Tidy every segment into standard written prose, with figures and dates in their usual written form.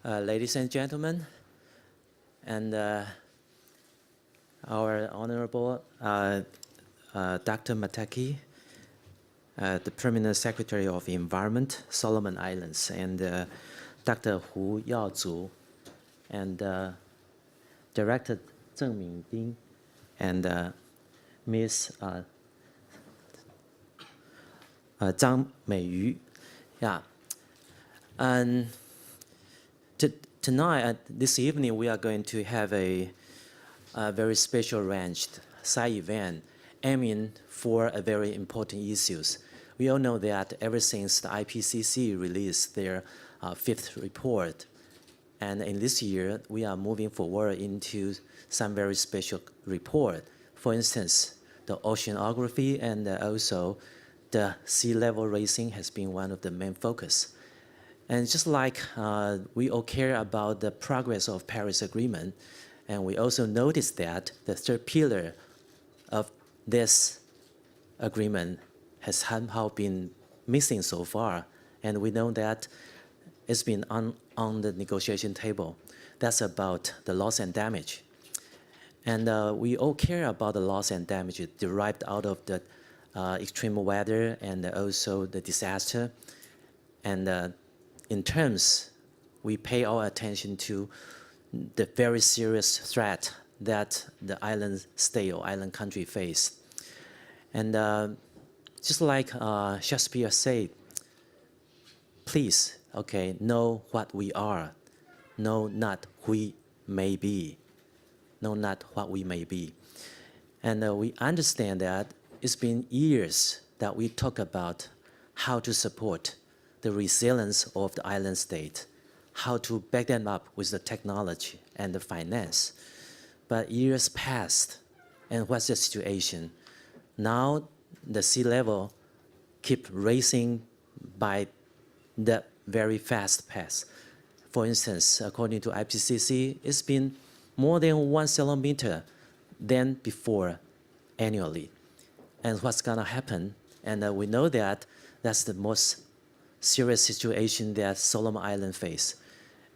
Ladies and gentlemen, and our Honorable Dr. Mataki, the Permanent Secretary of Environment, Solomon Islands, and Dr. Hu Yaozu, and Director Zheng Mingding, and Ms. Zhang Meiyu. Yeah. And tonight, this evening, we are going to have a very special arranged side event aiming for a very important issues. We all know that ever since the IPCC released their fifth report, and in this year, we are moving forward into some very special report. For instance, the oceanography and also the sea level raising has been one of the main focus. And just like we all care about the progress of Paris Agreement, and we also noticed that the third pillar of this agreement has somehow been missing so far. And we know that it's been on the negotiation table. That's about the loss and damage. And we all care about the loss and damage derived out of the extreme weather and also the disaster. And in terms, we pay our attention to the very serious threat that the island state or island country face. And just like Shakespeare said, please, okay, know what we are, know not we may be, know not what we may be. And we understand that it's been years that we talk about how to support the resilience of the island state, how to back them up with the technology and the finance. But years passed, and what's the situation? Now the sea level keep rising by the very fast pace. For instance, according to IPCC, it's been more than 1 centimeter than before annually. And what's gonna happen? And we know that that's the most serious situation that Solomon Island face.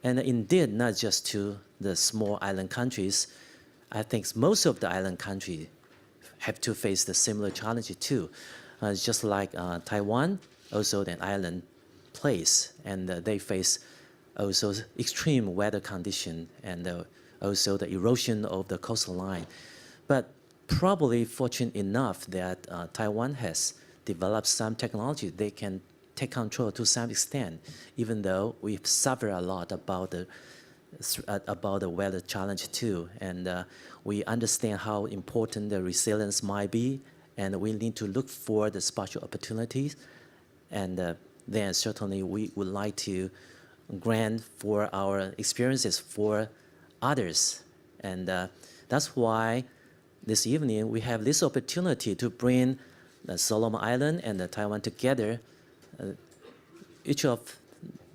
And indeed, not just to the small island countries, I think most of the island countries have to face the similar challenge too. Just like Taiwan, also an island place, and they face also extreme weather condition and also the erosion of the coastline. But probably fortunate enough that Taiwan has developed some technology they can take control to some extent, even though we've suffered a lot about the weather challenge too. And we understand how important the resilience might be, and we need to look for the spatial opportunities. And then certainly we would like to grant for our experiences for others. And that's why this evening we have this opportunity to bring the Solomon Island and the Taiwan together. Each of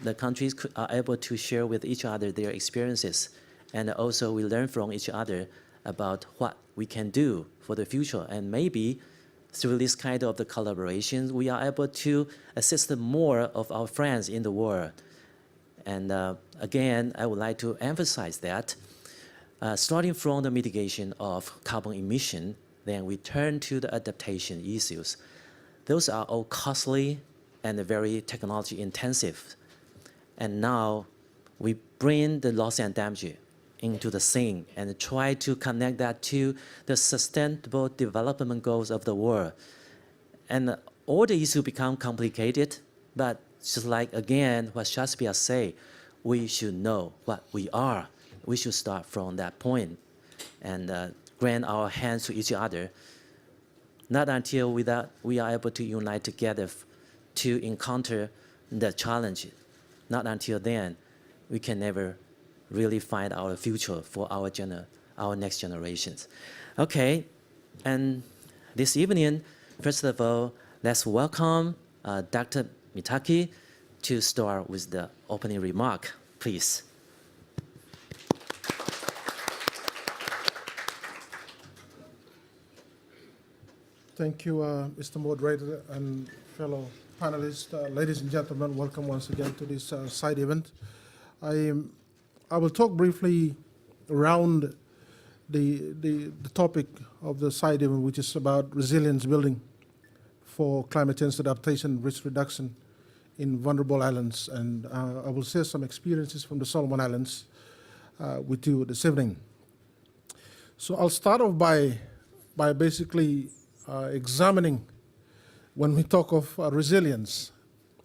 the countries are able to share with each other their experiences, and also we learn from each other about what we can do for the future. And maybe through this kind of the collaboration, we are able to assist more of our friends in the world. And again, I would like to emphasize that starting from the mitigation of carbon emission, then we turn to the adaptation issues. Those are all costly and very technology intensive. And now we bring the loss and damage into the scene and try to connect that to the sustainable development goals of the world. And all the issues become complicated, but just like, again, what Shakespeare say, we should know what we are. We should start from that point and grant our hands to each other. Not until we are able to unite together to encounter the challenge. Not until then, we can never really find our future for our next generations. Okay, and this evening, first of all, let's welcome Dr. Mitaki to start with the opening remark, please. Thank you, Mr. Moderator and fellow panelists. Ladies and gentlemen, welcome once again to this side event. I I will talk briefly around the topic of the side event, which is about resilience building for climate change adaptation, risk reduction in vulnerable islands. And I will share some experiences from the Solomon Islands with you this evening. So I'll start off by basically examining, when we talk of resilience,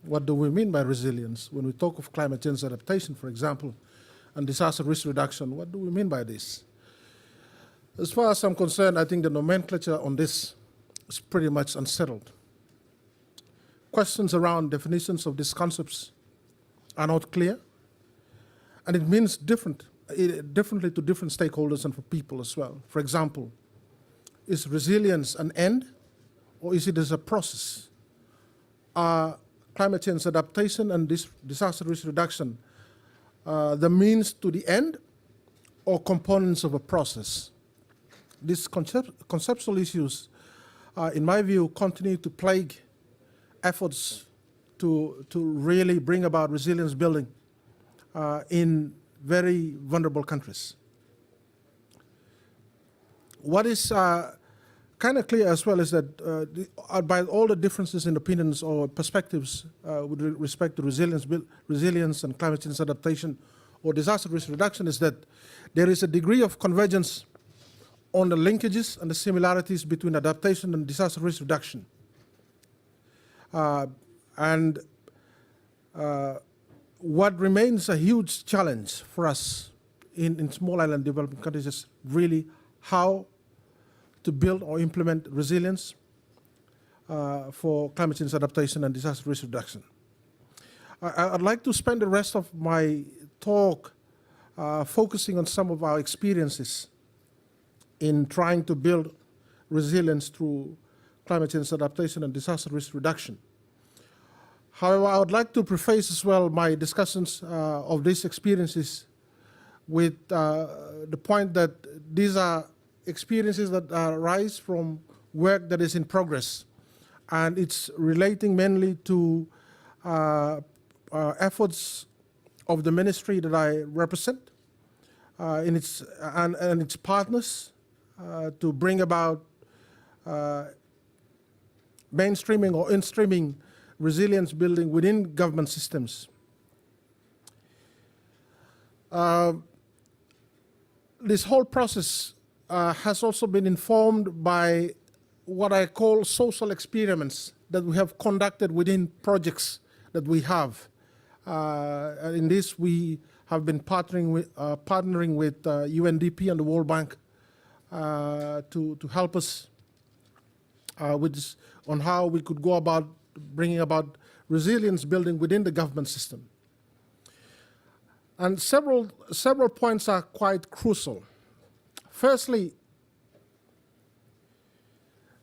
what do we mean by resilience? When we talk of climate change adaptation, for example, and disaster risk reduction, what do we mean by this? As far as I'm concerned, I think the nomenclature on this is pretty much unsettled. Questions around definitions of these concepts are not clear, and it means differently to different stakeholders and for people as well. For example, is resilience an end, or is it as a process? Climate change adaptation and disaster risk reduction the means to the end, or components of a process? These conceptual issues, in my view, continue to plague efforts to really bring about resilience building in very vulnerable countries. What is kind of clear as well is that by all the differences in opinions or perspectives with respect to resilience and climate change adaptation or disaster risk reduction, is that there is a degree of convergence on the linkages and the similarities between adaptation and disaster risk reduction. What remains a huge challenge for us in small island developing countries is really how to build or implement resilience for climate change adaptation and disaster risk reduction. I'd like to spend the rest of my talk focusing on some of our experiences in trying to build resilience through climate change adaptation and disaster risk reduction. However, I would like to preface as well my discussions of these experiences with the point that these are experiences that arise from work that is in progress, and it's relating mainly to efforts of the ministry that I represent and its partners to bring about mainstreaming or in-streaming resilience building within government systems. This whole process has also been informed by what I call social experiments that we have conducted within projects that we have. In this, we have been partnering with UNDP and the World Bank to help us with this, on how we could go about bringing about resilience building within the government system. And several points are quite crucial. Firstly,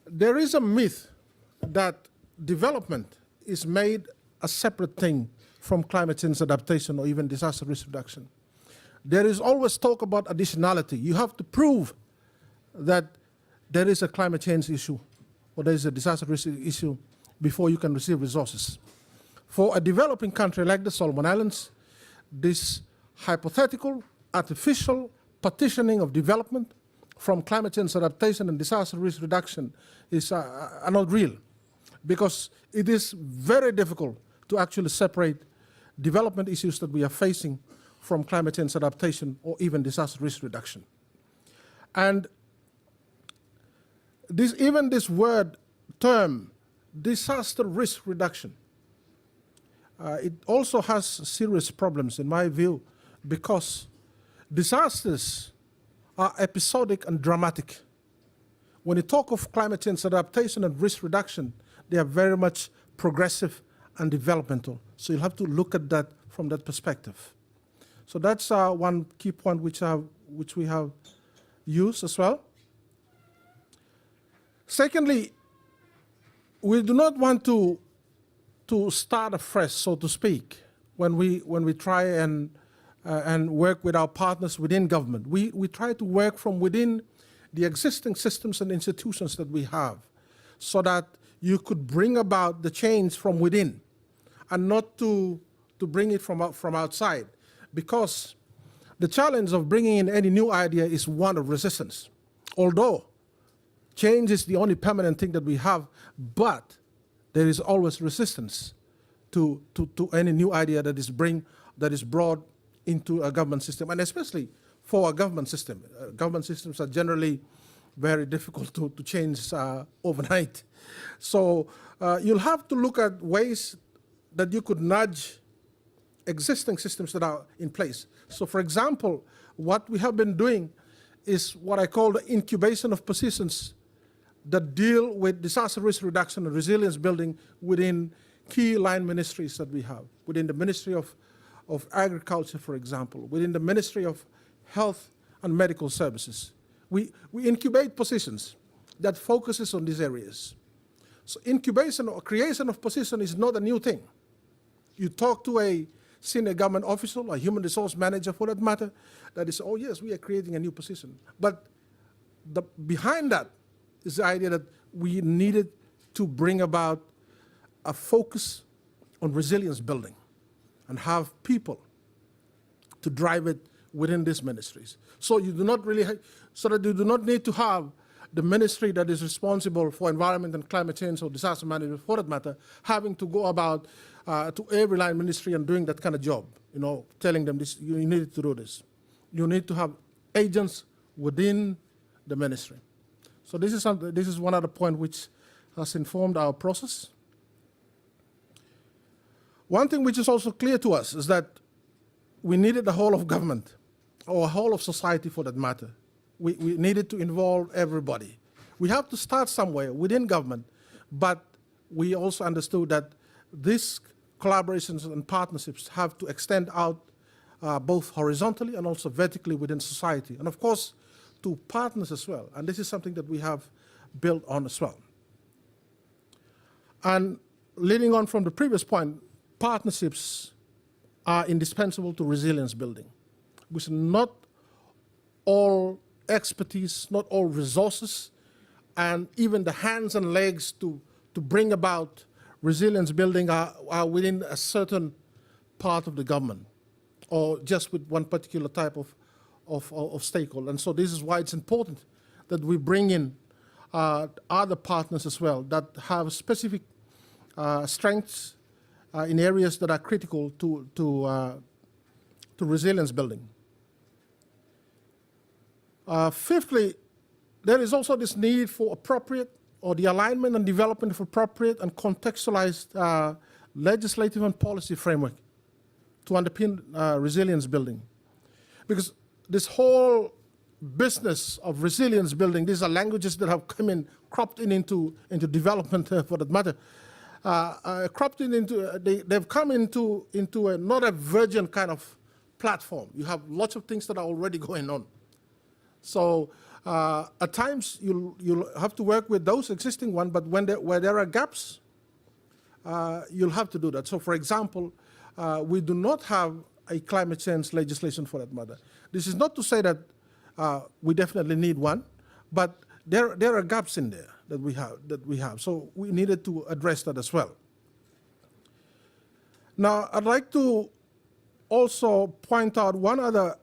there is a myth that development is made a separate thing from climate change adaptation or even disaster risk reduction. There is always talk about additionality. You have to prove that there is a climate change issue or there is a disaster risk issue before you can receive resources. For a developing country like the Solomon Islands, this hypothetical, artificial partitioning of development from climate change adaptation and disaster risk reduction is not real, because it is very difficult to actually separate development issues that we are facing from climate change adaptation or even disaster risk reduction. And even this term, disaster risk reduction, it also has serious problems in my view, because disasters are episodic and dramatic. When you talk of climate change adaptation and risk reduction, they are very much progressive and developmental. So you'll have to look at that from that perspective. So that's one key point which we have used as well. Secondly, we do not want to start afresh, so to speak, when we try and work with our partners within government. We try to work from within the existing systems and institutions that we have, so that you could bring about the change from within and not to bring it from outside. Because the challenge of bringing in any new idea is one of resistance. Although change is the only permanent thing that we have, but there is always resistance to any new idea that is brought into a government system, and especially for a government system. Government systems are generally very difficult to change overnight. So you'll have to look at ways that you could nudge existing systems that are in place. So for example, what we have been doing is what I call the incubation of positions that deal with disaster risk reduction and resilience building within key line ministries that we have, within the Ministry of Agriculture, for example, within the Ministry of Health and Medical Services. We incubate positions that focuses on these areas. So incubation or creation of position is not a new thing. You talk to a senior government officer, a human resource manager for that matter, that is, oh yes, we are creating a new position. But behind that is the idea that we needed to bring about a focus on resilience building and have people to drive it within these ministries. So you do not really, so that you do not need to have the ministry that is responsible for environment and climate change or disaster management for that matter, having to go about to every line ministry and doing that kind of job, telling them this, you need to do this. You need to have agents within the ministry. So this is one other point which has informed our process. One thing which is also clear to us is that we needed the whole of government, or whole of society for that matter. We needed to involve everybody. We have to start somewhere within government, but we also understood that these collaborations and partnerships have to extend out both horizontally and also vertically within society, and of course to partners as well. And this is something that we have built on as well. And leading on from the previous point, partnerships are indispensable to resilience building, because not all expertise, not all resources, and even the hands and legs to bring about resilience building are within a certain part of the government, or just with one particular type of stakeholder. And so this is why it's important that we bring in other partners as well that have specific strengths in areas that are critical to resilience building. Fifthly, there is also this need for appropriate, or the alignment and development of appropriate and contextualized legislative and policy framework to underpin resilience building. Because this whole business of resilience building, these are languages that have come in, cropped in into development for that matter, they've come into a, not a virgin kind of platform. You have lots of things that are already going on. So at times you'll have to work with those existing ones, but where there are gaps, you'll have to do that. So for example, we do not have a climate change legislation for that matter. This is not to say that we definitely need one, but there are gaps in there that we have. So we needed to address that as well. Now I'd like to also point out one other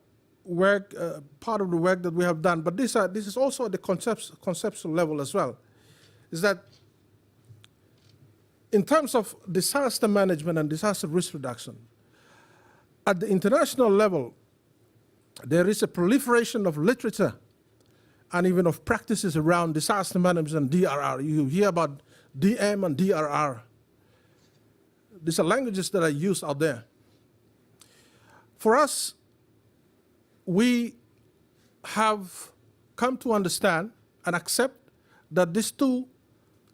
work, part of the work that we have done, but this is also at the conceptual level as well, is that in terms of disaster management and disaster risk reduction, at the international level, there is a proliferation of literature and even of practices around disaster management and DRR. You hear about DM and DRR. These are languages that are used out there. For us, we have come to understand and accept that these two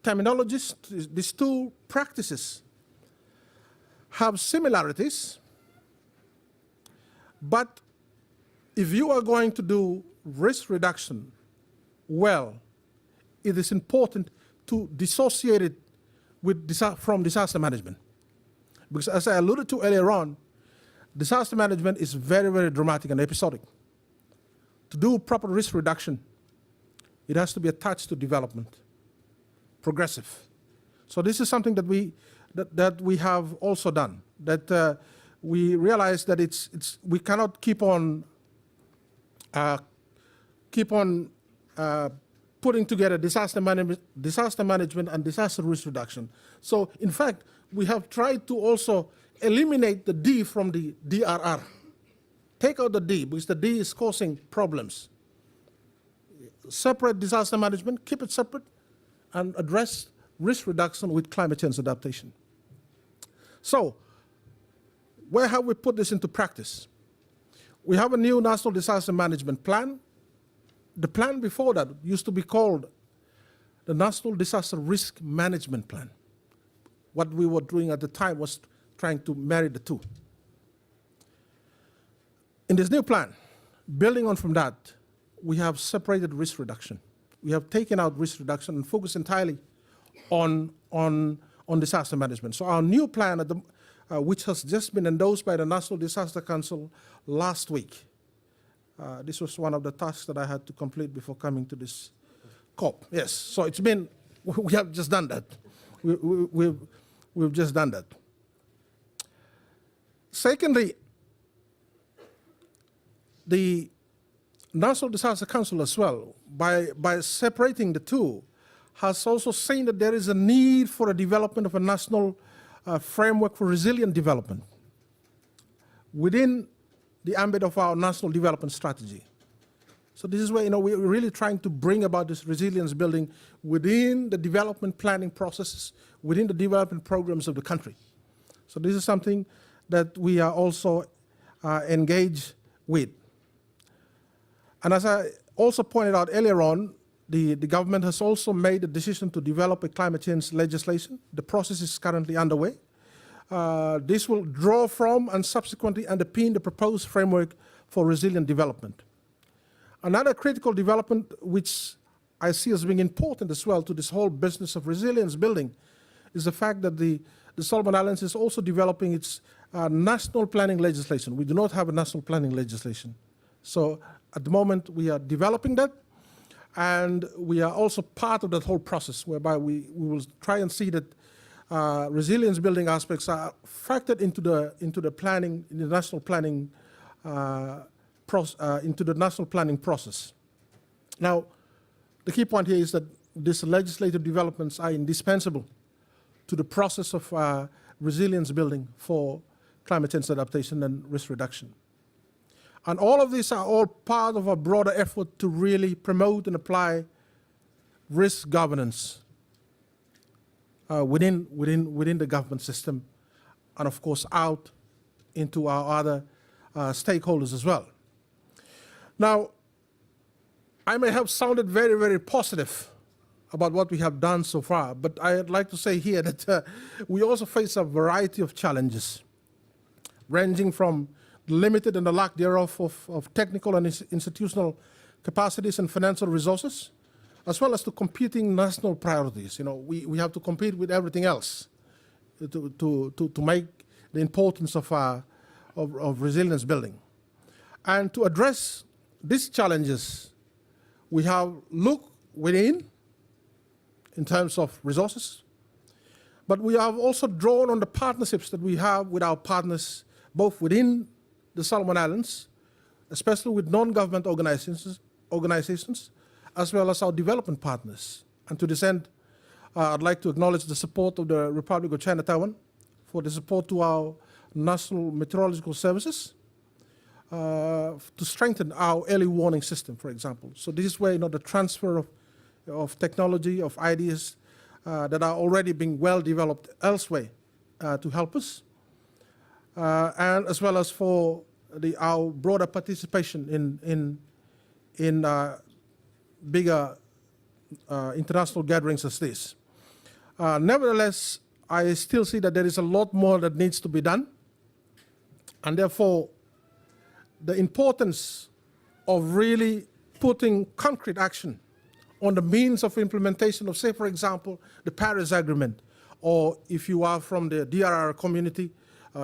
terminologies, these two practices have similarities, but if you are going to do risk reduction well, it is important to dissociate it from disaster management. Because as I alluded to earlier on, disaster management is very, very dramatic and episodic. To do proper risk reduction, it has to be attached to development, progressive. So this is something that we have also done. That we realize that we cannot keep on keep on putting together disaster management and disaster risk reduction. So in fact, we have tried to also eliminate the D from the DRR. Take out the D because the D is causing problems. Separate disaster management, keep it separate, and address risk reduction with climate change adaptation. So, where have we put this into practice? We have a new National Disaster Management Plan. The plan before that used to be called the National Disaster Risk Management Plan. What we were doing at the time was trying to marry the two. In this new plan, building on from that, we have separated risk reduction. We have taken out risk reduction and focused entirely on disaster management. So our new plan, which has just been endorsed by the National Disaster Council last week, this was one of the tasks that I had to complete before coming to this COP. Yes, so it's been, we have just done that. We've just done that. Secondly, the National Disaster Council as well, by separating the two, has also seen that there is a need for a development of a national framework for resilient development within the ambit of our national development strategy. So this is where we're really trying to bring about this resilience building within the development planning processes, within the development programs of the country. So this is something that we are also engaged with. And as I also pointed out earlier on, the government has also made a decision to develop a climate change legislation. The process is currently underway. This will draw from and subsequently underpin the proposed framework for resilient development. Another critical development which I see as being important as well to this whole business of resilience building is the fact that the Solomon Islands is also developing its national planning legislation. We do not have a national planning legislation. So at the moment we are developing that, and we are also part of that whole process whereby we will try and see that resilience building aspects are factored into the planning, in the national planning into the national planning process. Now, the key point here is that these legislative developments are indispensable to the process of resilience building for climate change adaptation and risk reduction. And all of these are all part of a broader effort to really promote and apply risk governance within the government system, and of course out into our other stakeholders as well. Now, I may have sounded very, very positive about what we have done so far, but I'd like to say here that we also face a variety of challenges, ranging from the limited and the lack thereof of technical and institutional capacities and financial resources, as well as to competing national priorities. We have to compete with everything else to make the importance of resilience building. And to address these challenges, we have looked within in terms of resources, but we have also drawn on the partnerships that we have with our partners, both within the Solomon Islands, especially with non-government organizations, as well as our development partners. And to this end, I'd like to acknowledge the support of the Republic of China, Taiwan, for the support to our national meteorological services, to strengthen our early warning system, for example. So this is where the transfer of technology, of ideas that are already being well developed elsewhere to help us, and as well as for our broader participation in bigger international gatherings as this. Nevertheless, I still see that there is a lot more that needs to be done, and therefore the importance of really putting concrete action on the means of implementation of, say, for example, the Paris Agreement, or if you are from the DRR community,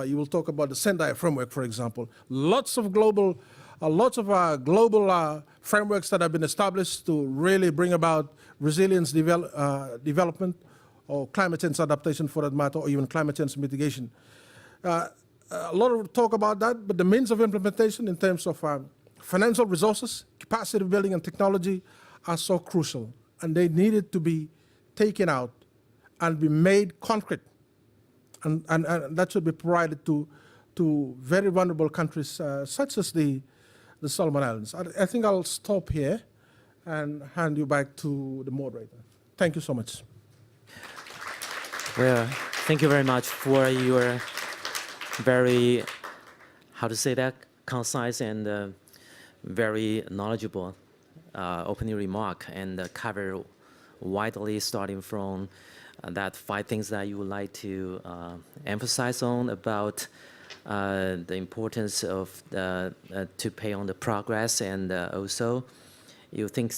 you will talk about the Sendai framework, for example. Lots of global frameworks that have been established to really bring about resilience development, or climate change adaptation for that matter, or even climate change mitigation. A lot of talk about that, but the means of implementation in terms of financial resources, capacity building, and technology are so crucial, and they needed to be taken out and be made concrete, and that should be provided to very vulnerable countries such as the Solomon Islands. I think I'll stop here and hand you back to the moderator. Thank you so much. Well, thank you very much for your very, how to say that, concise and very knowledgeable opening remark, and cover widely, starting from that 5 things that you would like to emphasize on about the importance of to pay on the progress, and also you think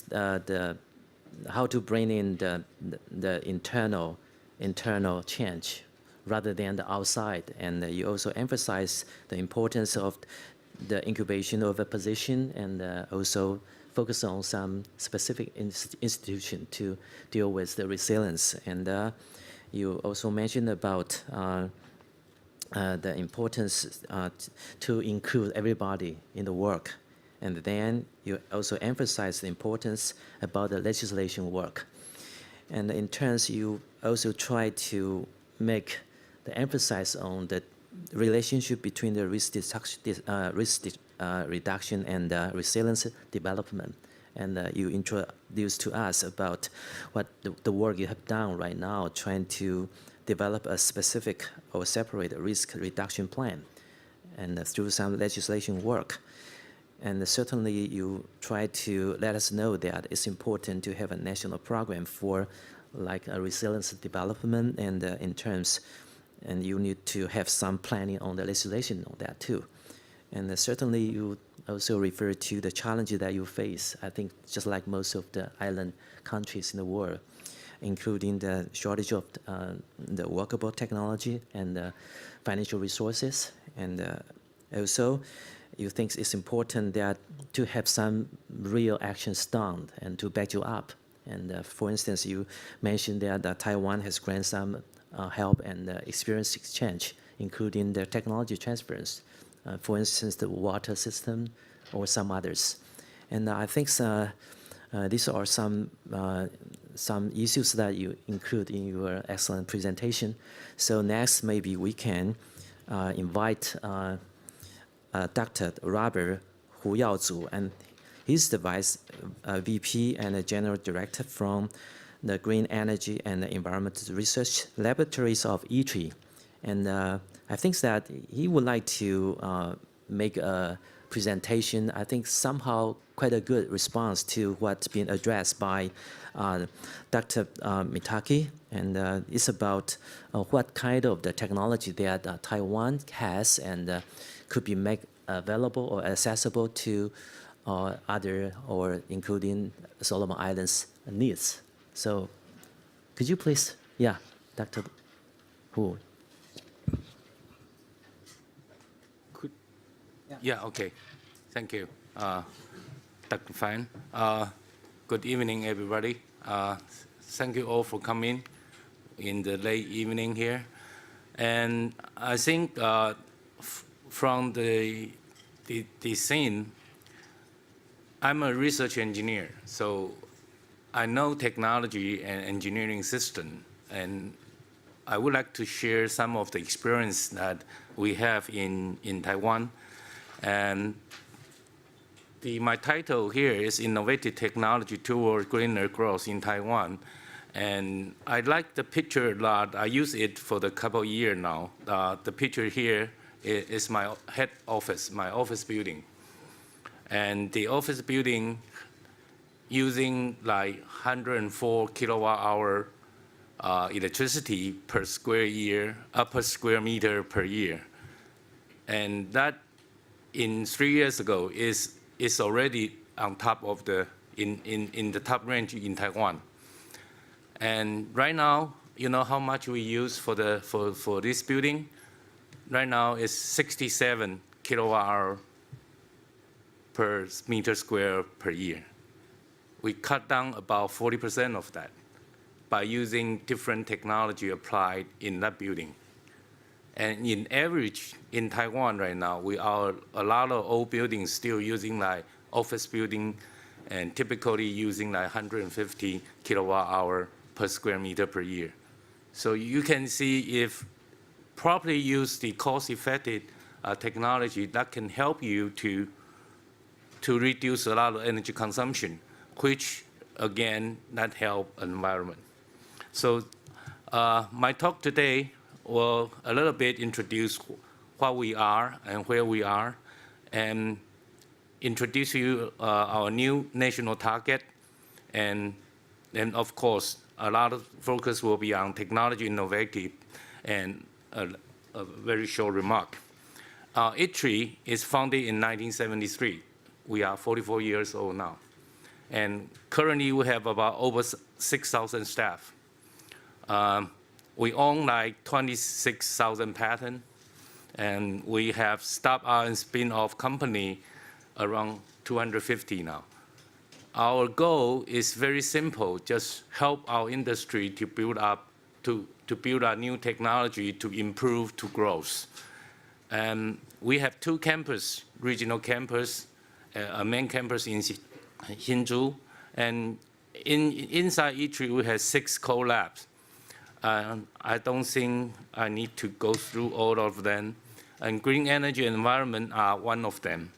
how to bring in the internal change rather than the outside, and you also emphasize the importance of the incubation of a position, and also focus on some specific institution to deal with the resilience. And you also mentioned about the importance to include everybody in the work. And then you also emphasize the importance about the legislation work. And in turns, you also try to make the emphasis on the relationship between the risk reduction and resilience development. And you introduced to us about what the work you have done right now, trying to develop a specific or separate risk reduction plan, and through some legislation work. And certainly you try to let us know that it's important to have a national program for like a resilience development, and in terms, and you need to have some planning on the legislation on that too. And certainly you also refer to the challenges that you face, I think just like most of the island countries in the world, including the shortage of the workable technology and financial resources. And also you think it's important that to have some real actions done and to back you up. And for instance, you mentioned that Taiwan has granted some help and experience exchange, including the technology transfers, for instance, the water system or some others. And I think these are some issues that you include in your excellent presentation. So next, maybe we can invite Dr. Robert Hu Yaozu, and he's the Vice VP and the General Director from the Green Energy and the Environmental Research Laboratories of ITRI. And I think that he would like to make a presentation, I think somehow quite a good response to what's been addressed by Dr. Mitake. And it's about what kind of the technology that Taiwan has and could be made available or accessible to other or including Solomon Islands needs. So could you please, yeah, Dr. Hu. Yeah, okay. Thank you, Dr. Fan. Good evening, everybody. Thank you all for coming in the late evening here. And I think from the scene, I'm a research engineer, so I know technology and engineering system, and I would like to share some of the experience that we have in Taiwan. And my title here is Innovative Technology Toward Greener Growth in Taiwan. And I like the picture a lot. I use it for the couple of years now. The picture here is my head office, my office building. And the office building using like 104 kilowatt hour electricity per square meter per year. And that in 3 years ago is already on top of in the top range in Taiwan. And right now, you know how much we use for this building? Right now is 67 kilowatt hour per meter square per year. We cut down about 40% of that by using different technology applied in that building. And in average, in Taiwan right now, a lot of old buildings still using like office building, and typically using like 150 kilowatt hour per square meter per year. So you can see if properly use the cost-effective technology, that can help you to reduce a lot of energy consumption, which again, that help environment. So my talk today will a little bit introduce what we are and where we are, and introduce you our new national target, and then of course a lot of focus will be on technology innovative, and a very short remark. ITRI is founded in 1973. We are 44 years old now. And currently we have about over 6,000 staff. We own like 26,000 patents, and we have startup and spin-off company around 250 now. Our goal is very simple, just help our industry to build up, to build a new technology to improve to growth. And we have 2 campuses, regional campus, a main campus in Hsinchu, and inside ITRI we have 6 co-labs. I don't think I need to go through all of them. And green energy and environment are one of them.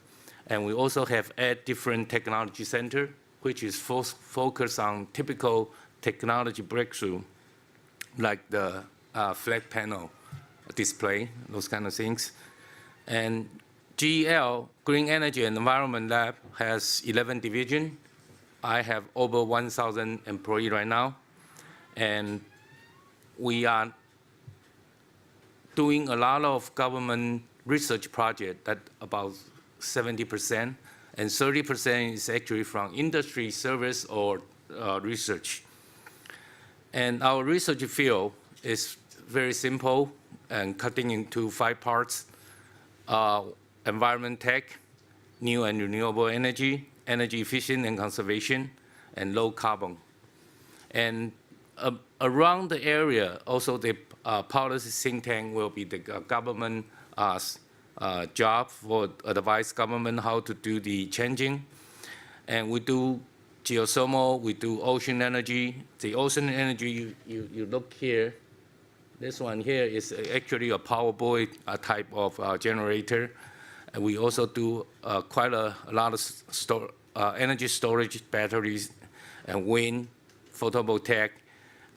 And we also have 8 different technology centers, which is focused on typical technology breakthrough, like the flat panel display, those kind of things. And GEL, Green Energy and Environment Lab, has 11 divisions. I have over 1,000 employees right now. And we are doing a lot of government research projects, that about 70%, and 30% is actually from industry, service, or research. And our research field is very simple and cutting into 5 parts: environment tech, new and renewable energy, energy efficient and conservation, and low carbon. And around the area, also the policy think tank will be the government job for advise government how to do the changing. And we do geothermal, we do ocean energy. The ocean energy, you look here, this one here is actually a power boy type of generator. And we also do quite a lot of energy storage batteries and wind, photovoltaic.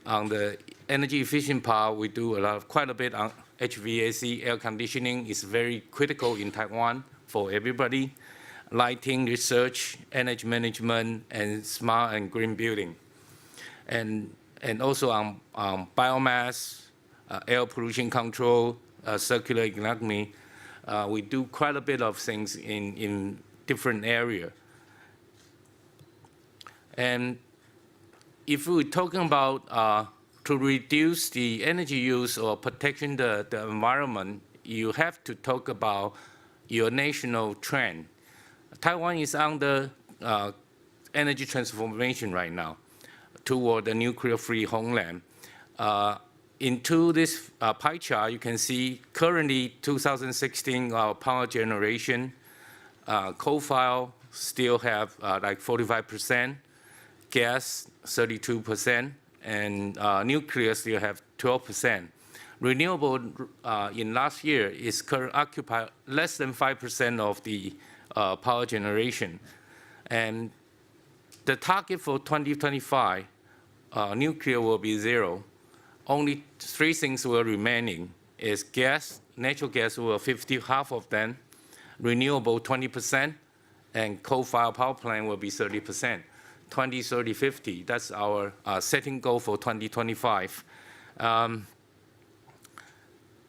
On the energy efficient part, we do quite a bit on HVAC, air conditioning is very critical in Taiwan for everybody. Lighting, research, energy management, and smart and green building. And also on biomass, air pollution control, circular economy. We do quite a bit of things in different areas. And if we're talking about to reduce the energy use or protecting the environment, you have to talk about your national trend. Taiwan is under energy transformation right now toward a nuclear-free homeland. Into this pie chart, you can see currently 2016 power generation, coal-fired still have like 45%, gas 32%, and nuclear still have 12%. Renewable in last year is occupy less than 5% of the power generation. And the target for 2025, nuclear will be 0. Only 3 things will remaining is gas, natural gas will 50, half of them, renewable 20%, and coal-fired power plant will be 30%. 20, 30, 50, that's our setting goal for 2025.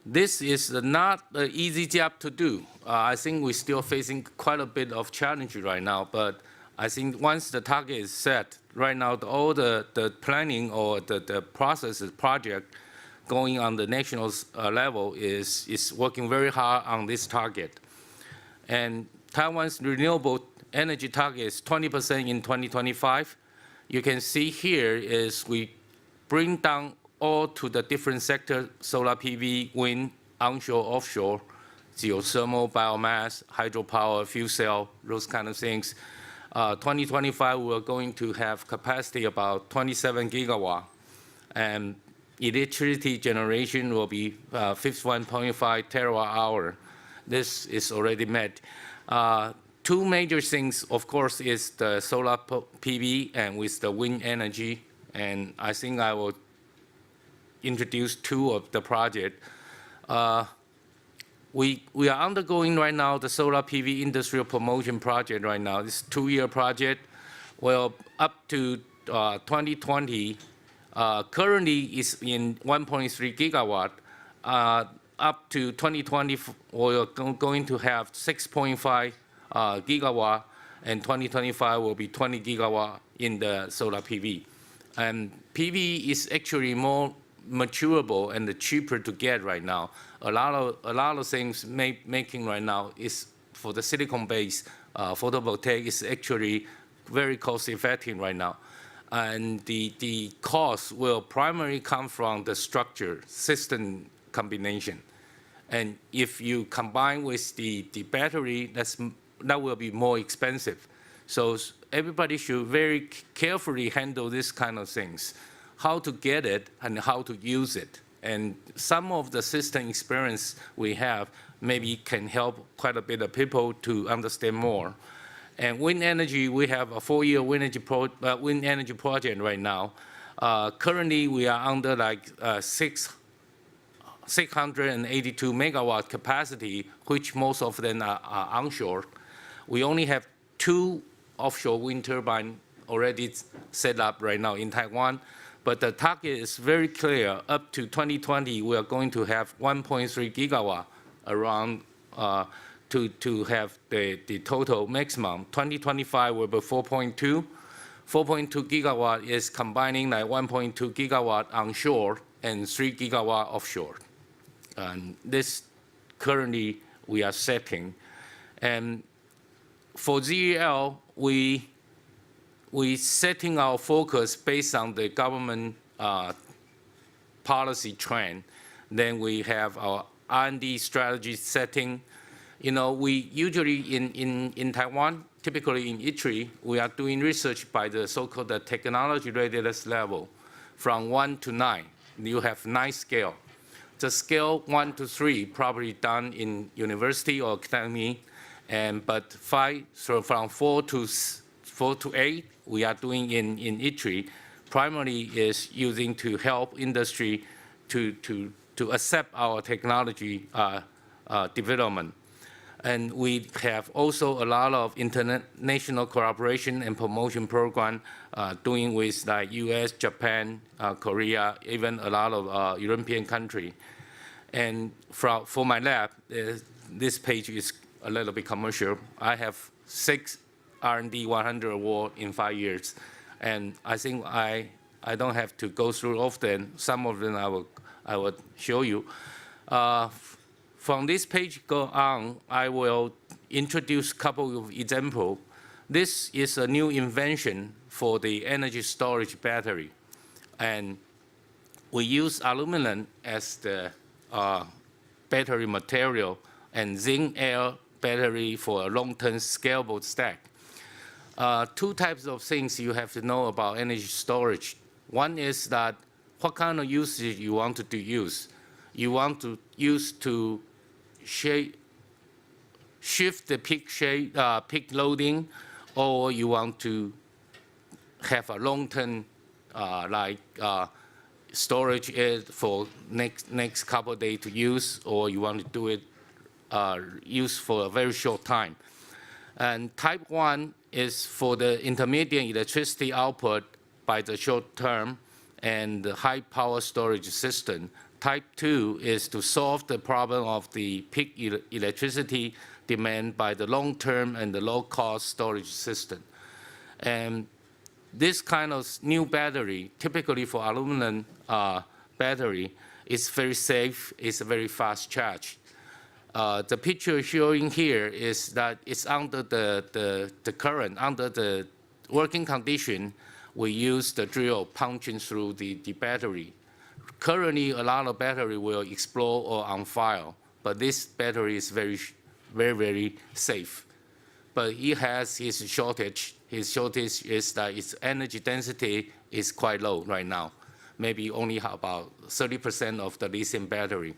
This is not an easy job to do. I think we're still facing quite a bit of challenge right now, but I think once the target is set, right now all the planning or the process project going on the national level is working very hard on this target. And Taiwan's renewable energy target is 20% in 2025. You can see here is we bring down all to the different sectors: solar PV, wind, onshore, offshore, geothermal, biomass, hydropower, fuel cell, those kind of things. 2025, we're going to have capacity about 27 gigawatt, and electricity generation will be 51.5 terawatt hour. This is already met. Two major things, of course, is the solar PV and with the wind energy, and I think I will introduce two of the project. We are undergoing right now the solar PV industrial promotion project right now. This 2-year project. Well, up to 2020, currently is in 1.3 gigawatt. Up to 2020, we're going to have 6.5 gigawatt, and 2025 will be 20 gigawatt in the solar PV. And PV is actually more maturable and cheaper to get right now. A lot of things making right now is for the silicon-based photovoltaic is actually very cost-effective right now. And the cost will primarily come from the structure, system combination. And if you combine with the battery, that will be more expensive. So everybody should very carefully handle this kind of things, how to get it and how to use it. And some of the system experience we have maybe can help quite a bit of people to understand more. And wind energy, we have a 4-year wind energy project right now. Currently, we are under like 682 megawatt capacity, which most of them are onshore. We only have 2 offshore wind turbines already set up right now in Taiwan. But the target is very clear. Up to 2020, we are going to have 1.3 gigawatt around to have the total maximum. 2025 will be 4.2. 4.2 gigawatt is combining like 1.2 gigawatt onshore and 3 gigawatt offshore. And this currently we are setting. And for ZEL, we setting our focus based on the government policy trend. Then we have our R&D strategy setting. You know, we usually in Taiwan, typically in ITRI, we are doing research by the so-called technology readiness level from 1 to 9. You have 9 scale. The scale 1 to 3 probably done in university or academy, but 5, so from 4 to 8, we are doing in ITRI, primarily is using to help industry to accept our technology development. And we have also a lot of international cooperation and promotion program doing with like US, Japan, Korea, even a lot of European country. And for my lab, this page is a little bit commercial. I have 6 R&D 100 award in 5 years. And I think I don't have to go through often. Some of them I will show you. From this page go on, I will introduce a couple of examples. This is a new invention for the energy storage battery. And we use aluminum as the battery material and zinc air battery for a long-term scalable stack. 2 types of things you have to know about energy storage. One is that what kind of usage you want to use. You want to use to shift the peak loading, or you want to have a long-term storage for next couple of days to use, or you want to do it use for a very short time. And type 1 is for the intermediate electricity output by the short term and the high power storage system. Type 2 is to solve the problem of the peak electricity demand by the long-term and the low-cost storage system. And this kind of new battery, typically for aluminum battery, is very safe, it's a very fast charge. The picture showing here is that it's under the current, under the working condition, we use the drill punching through the battery. Currently, a lot of battery will explode or on fire, but this battery is very, very safe. but it has its shortage. His shortage is that its energy density is quite low right now, maybe only about 30% of the lithium battery.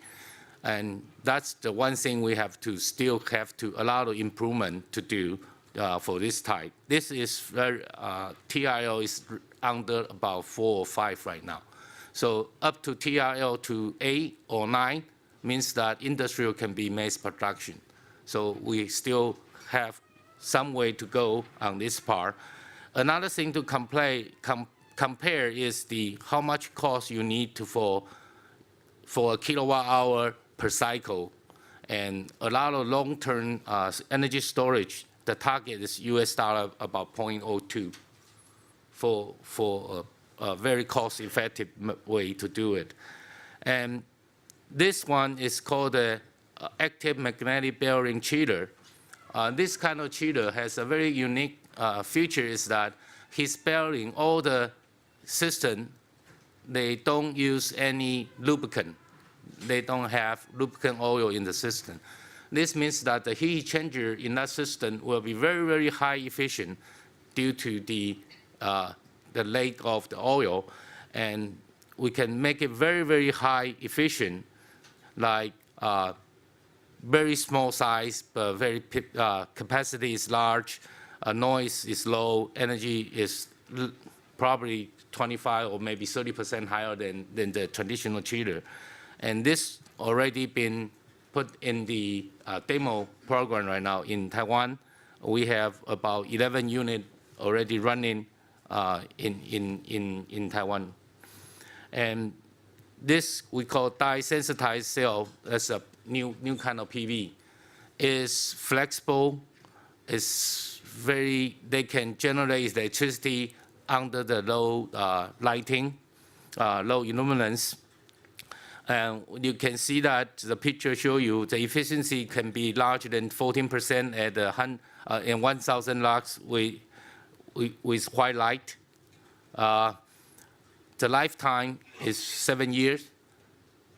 And that's the one thing we have to still have to a lot of improvement to do for this type. This is very, TRL is under about 4 or 5 right now. So up to TRL to 8 or 9 means that industrial can be mass production. So we still have some way to go on this part. Another thing to compare is how much cost you need for a kilowatt hour per cycle. And a lot of long-term energy storage, the target is US dollar about 0.02 for a very cost-effective way to do it. And this one is called the active magnetic bearing chiller. This kind of chiller has a very unique feature is that his bearing, all the system, they don't use any lubricant. They don't have lubricant oil in the system. This means that the heat exchanger in that system will be very, very high efficient due to the lack of the oil. And we can make it very, very high efficient, like very small size, but very capacity is large, noise is low, energy is probably 25 or maybe 30% higher than the traditional chiller. And this already been put in the demo program right now in Taiwan. We have about 11 units already running in Taiwan. And this we call dye-sensitized cell. That's a new kind of PV. Is flexible. They can generate electricity under the low lighting, low illuminance. And you can see that the picture show you the efficiency can be larger than 14% at in 1,000 lux with white light. The lifetime is 7 years.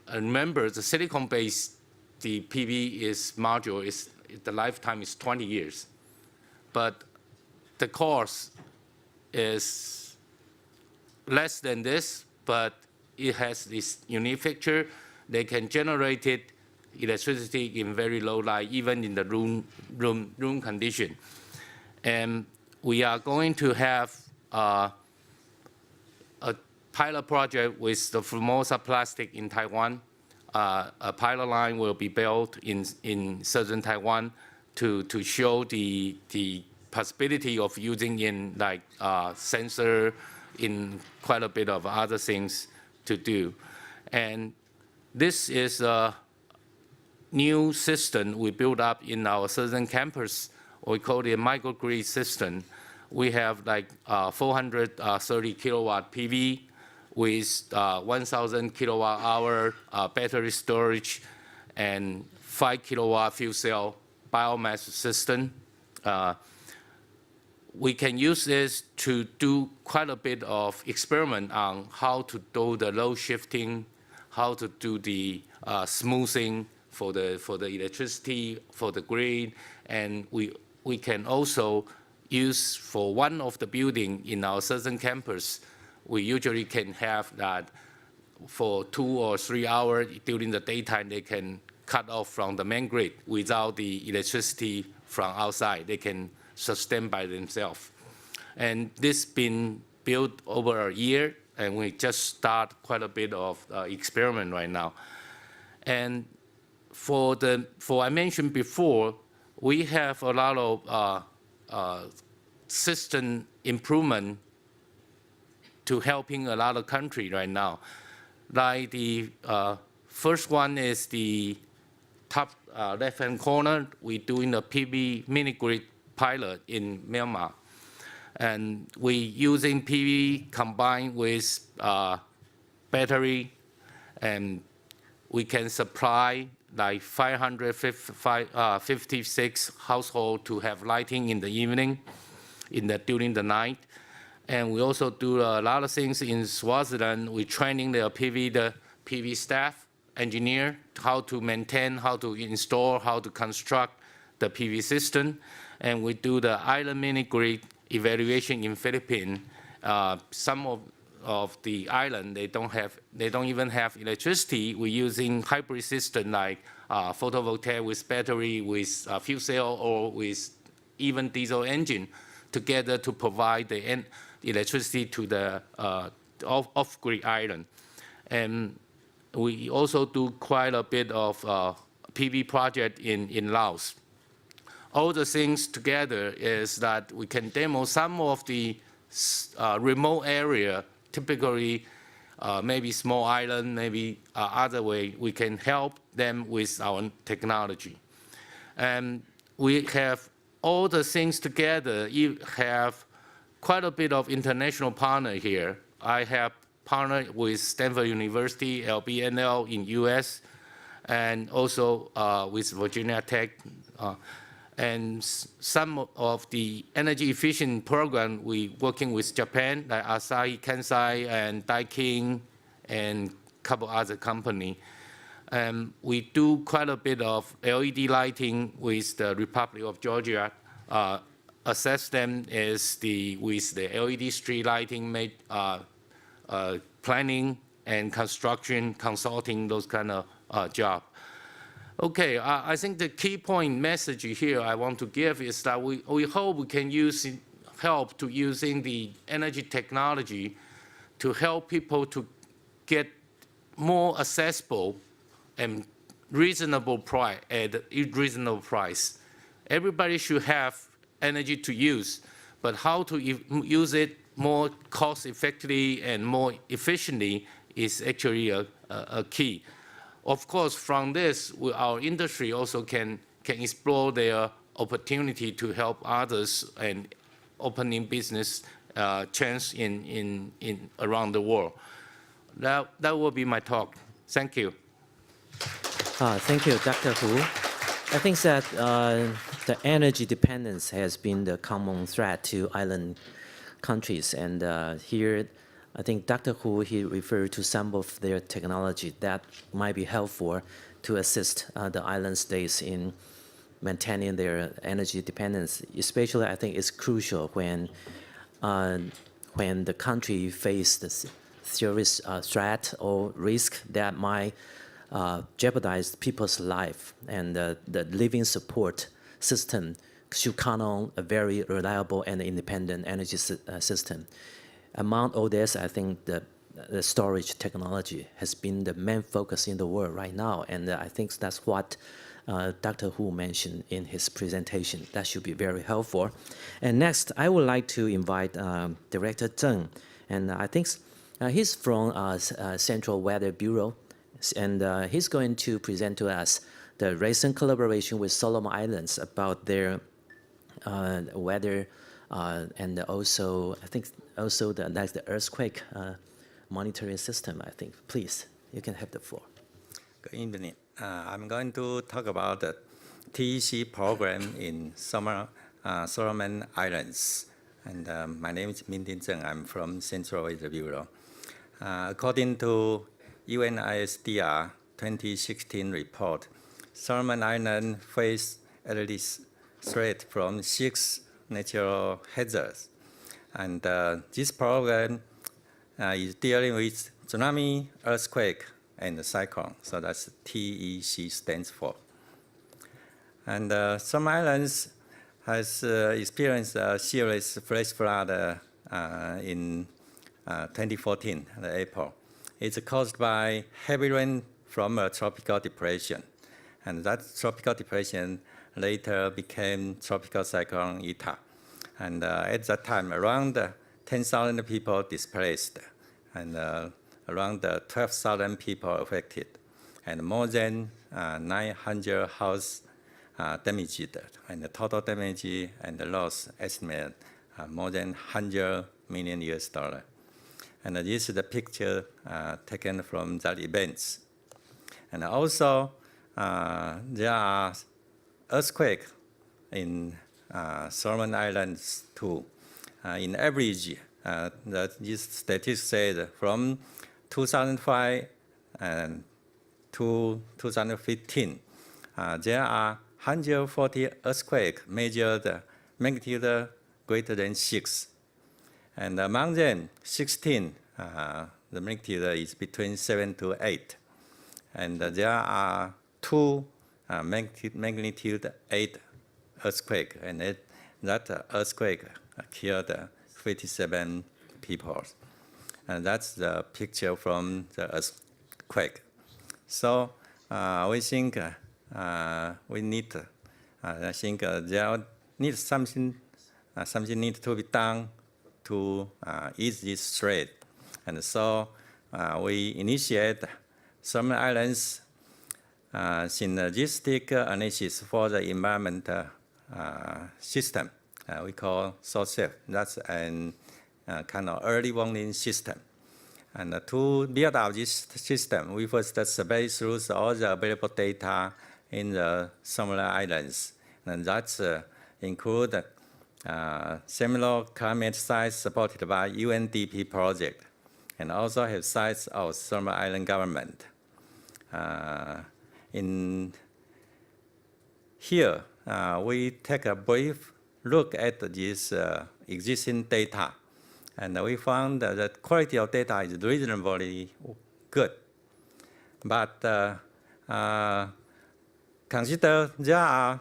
And remember, the silicon-based the PV module the lifetime is 20 years. But the cost is less than this, but it has this unique feature. They can generate electricity in very low light, even in the room condition. And we are going to have a pilot project with the Formosa Plastic in Taiwan. A pilot line will be built in southern Taiwan to show the possibility of using in like sensor, in quite a bit of other things to do. And this is a new system we built up in our southern campus. We call it a microgrid system. We have like 430 kilowatt PV with 1,000 kilowatt hour battery storage and 5 kilowatt fuel cell biomass system. We can use this to do quite a bit of experiment on how to do the load shifting, how to do the smoothing for the electricity, for the grid, and we can also use for one of the building in our southern campus. We usually can have that for 2 or 3 hours during the daytime. They can cut off from the main grid without the electricity from outside. They can sustain by themselves. And this been built over a year, and we just start quite a bit of experiment right now. And for I mentioned before, we have a lot of system improvement to helping a lot of countries right now. Like the first one is the top left-hand corner. We're doing a PV mini-grid pilot in Myanmar. And we're using PV combined with battery, and we can supply like 556 households to have lighting in the evening, during the night. And we also do a lot of things in Swaziland. We're training the PV staff, engineer, how to maintain, how to install, how to construct the PV system, and we do the island mini-grid evaluation in Philippines. Some of the island, they don't even have electricity. We're using hybrid system like photovoltaic with battery, with fuel cell, or with even diesel engine together to provide the electricity to the off-grid island. And we also do quite a bit of PV project in Laos. All the things together is that we can demo some of the remote area, typically maybe small island, maybe other way, we can help them with our technology. And we have all the things together. You have quite a bit of international partner here. I have partnered with Stanford University, LBNL in US, and also with Virginia Tech. And some of the energy efficient program, we working with Japan, like Asahi, Kansai, and Daikin, and a couple other company. We do quite a bit of LED lighting with the Republic of Georgia. Assess them as with the LED street lighting made planning and construction, consulting, those kind of job. Okay, I think the key point message here I want to give is that we hope we can help to using the energy technology to help people to get more accessible and reasonable price at a reasonable price. Everybody should have energy to use, but how to use it more cost effectively and more efficiently is actually a key. Of course, from this, our industry also can explore their opportunity to help others and opening business chance in around the world. That will be my talk. Thank you. Thank you, Dr. Hu. I think that the energy dependence has been the common threat to island countries, and here I think Dr. Hu, he referred to some of their technology that might be helpful to assist the island states in maintaining their energy dependence. Especially, I think it's crucial when the country faces serious threat or risk that might jeopardize people's life, and the living support system should count on a very reliable and independent energy system. Among all this, I think the storage technology has been the main focus in the world right now, and I think that's what Dr. Hu mentioned in his presentation. That should be very helpful. And next, I would like to invite Director Zheng, and I think he's from Central Weather Bureau, and he's going to present to us the recent collaboration with Solomon Islands about their weather, and also I think also the earthquake monitoring system. I think, please, you can have the floor. Good evening. I'm going to talk about the TEC program in Solomon Islands. And my name is Min-Ting Zheng. I'm from Central Weather Bureau. According to UNISDR 2016 report, Solomon Islands face at least threat from 6 natural hazards. And this program is dealing with tsunami, earthquake, and cyclone. So that's TEC stands for. And some islands has experienced a serious flash flood in 2014, April. It's caused by heavy rain from a tropical depression. And that tropical depression later became tropical cyclone Eta. And at that time, around 10,000 people displaced, and around 12,000 people affected, and more than 900 houses damaged, and the total damage and the loss estimate more than $100 million. And this is the picture taken from that event. And also, there are earthquakes in Solomon Islands too. In average, this statistics said from 2005 to 2015, there are 140 earthquake measured magnitude greater than 6. And among them, 16, the magnitude is between 7 to 8. And there are 2 magnitude 8 earthquake, and that earthquake killed 57 people. And that's the picture from the earthquake. So we think we need, I think there needs something needs to be done to ease this threat. And so we initiate Solomon Islands synergistic analysis for the environmental system. We call SOSEF. That's a kind of early warning system. And to build out this system, we first survey through all the available data in the Solomon Islands. And that include similar climate sites supported by UNDP project, and also have sites of Solomon Island government. In here, we take a brief look at this existing data, and we found that the quality of data is reasonably good. But consider there are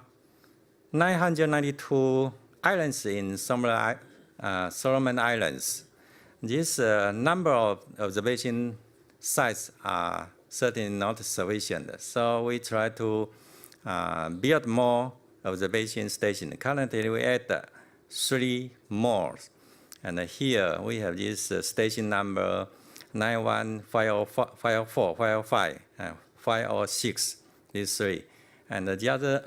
992 islands in Solomon Islands. This number of observation sites are certainly not sufficient. So we try to build more observation stations. Currently, we add 3 more. And here we have this station number 91, 504, 505, 506, these 3. And the other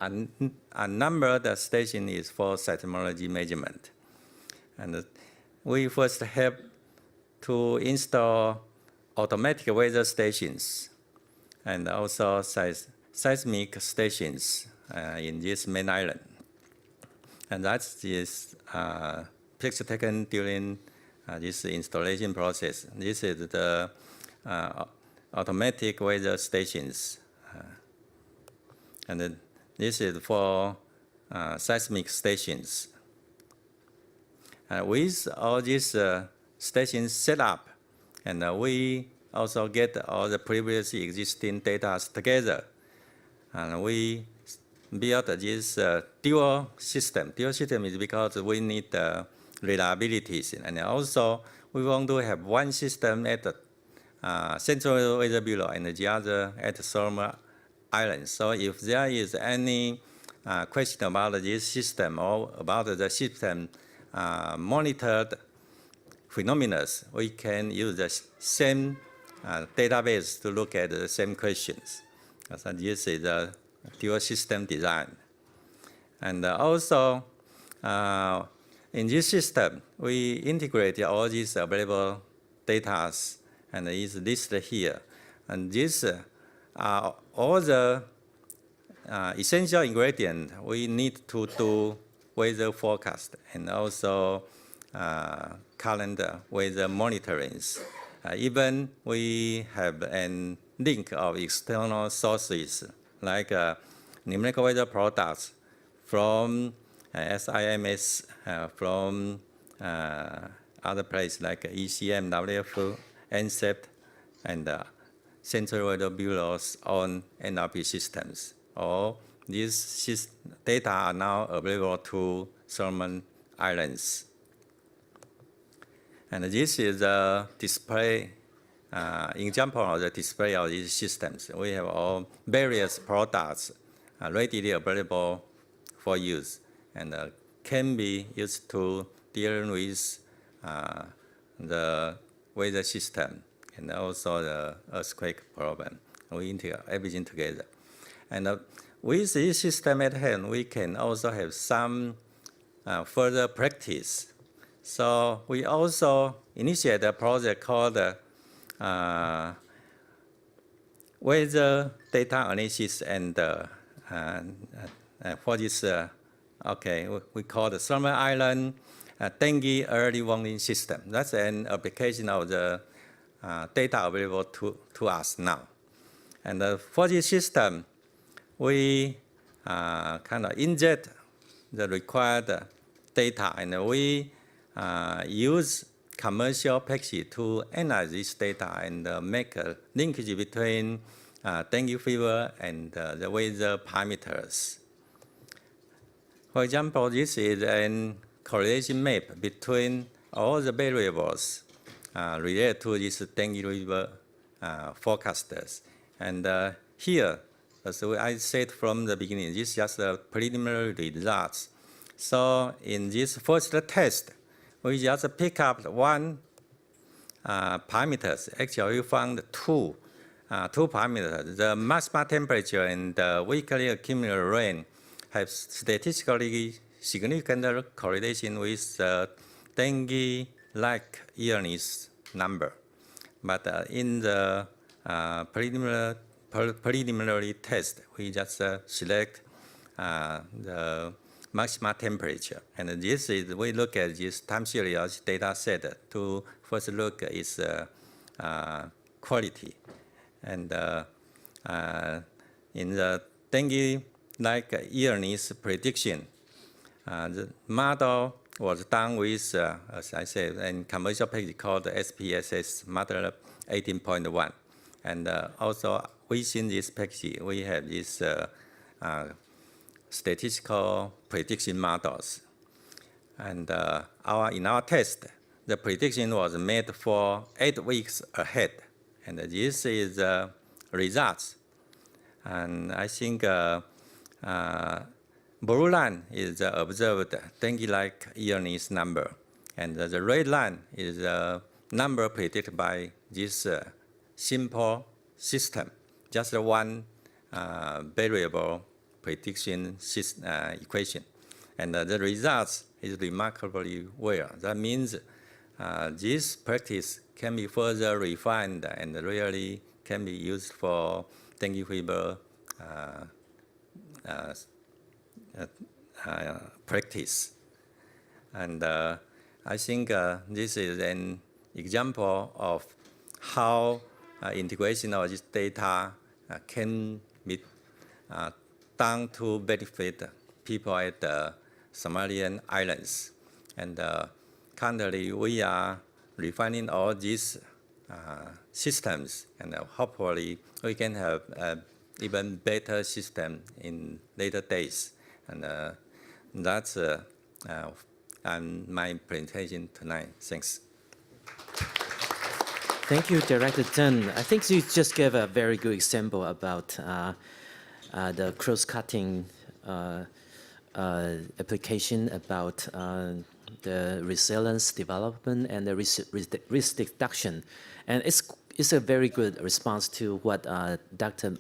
unnumbered station is for seismology measurement. And we first have to install automatic weather stations and also seismic stations in this main island. And that's this picture taken during this installation process. This is the automatic weather stations. And then this is for seismic stations. With all these stations set up, and we also get all the previously existing data together, and we built this dual system. Dual system is because we need reliabilities, and also we want to have one system at the Central Weather Bureau and the other at Solomon Islands. So if there is any question about this system or about the system monitored phenomena, we can use the same database to look at the same questions. So this is the dual system design. And also, in this system, we integrate all these available data, and it's listed here. And these are all the essential ingredients we need to do weather forecast and also current weather monitorings. Even we have a link of external sources like numerical weather products from SIMS, from other places like ECM, WF, NCEP, and Central Weather Bureau's own NRP systems. All these data are now available to Solomon Islands. And this is a display, example of the display of these systems. We have all various products readily available for use and can be used to deal with the weather system and also the earthquake problem. We integrate everything together. And with this system at hand, we can also have some further practice. So we also initiate a project called weather data analysis and for this, we call the Solomon Island dengue early warning system. That's an application of the data available to us now. And for this system, we kind of inject the required data, and we use commercial package to analyze this data and make a linkage between dengue fever and the weather parameters. For example, this is a correlation map between all the variables related to this dengue fever forecasters. And here, as I said from the beginning, this is just a preliminary results. So in this first test, we just pick up one parameters. Actually, we found two parameters. The maximum temperature and the weekly accumulated rain have statistically significant correlation with the dengue-like illness number. But in the preliminary test, we just select the maximum temperature. And this is, we look at this time series data set to first look at its quality. And in the dengue-like illness prediction, the model was done with, as I said, a commercial package called SPSS Model 18.1. And also within this package, we have this statistical prediction models. And in our test, the prediction was made for 8 weeks ahead. And this is the results. And I think blue line is the observed dengue-like illness number. And the red line is the number predicted by this simple system, just one variable prediction equation. And the results is remarkably well. That means this practice can be further refined and really can be used for dengue fever practice. And I think this is an example of how integration of this data can be done to benefit people at the Somalian islands. And currently, we are refining all these systems, and hopefully we can have an even better system in later days. And that's my presentation tonight. Thanks. Thank you, Director Chen. I think you just gave a very good example about the cross-cutting application about the resilience development and the risk reduction. And it's a very good response to what Dr.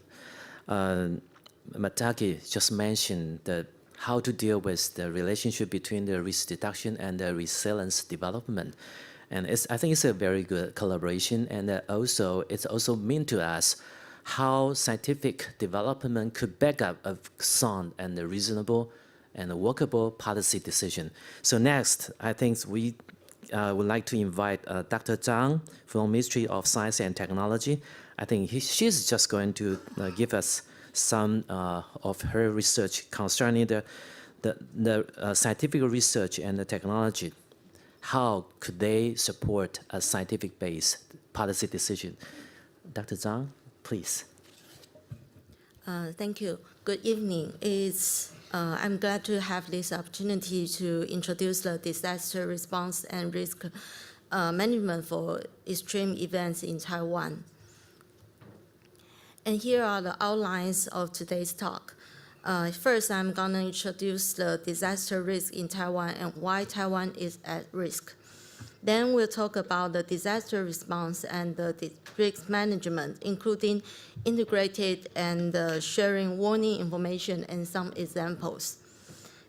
Mataki just mentioned, how to deal with the relationship between the risk reduction and the resilience development. And I think it's a very good collaboration, and it's also mean to us how scientific development could back up a sound and a reasonable and a workable policy decision. So next, I think we would like to invite Dr. Zhang from Ministry of Science and Technology. I think she's just going to give us some of her research concerning the scientific research and the technology. How could they support a scientific-based policy decision? Dr. Zhang, please. Thank you. Good evening. I'm glad to have this opportunity to introduce the disaster response and risk management for extreme events in Taiwan. And here are the outlines of today's talk. First, I'm going to introduce the disaster risk in Taiwan and why Taiwan is at risk. Then we'll talk about the disaster response and the risk management, including integrated and sharing warning information and some examples.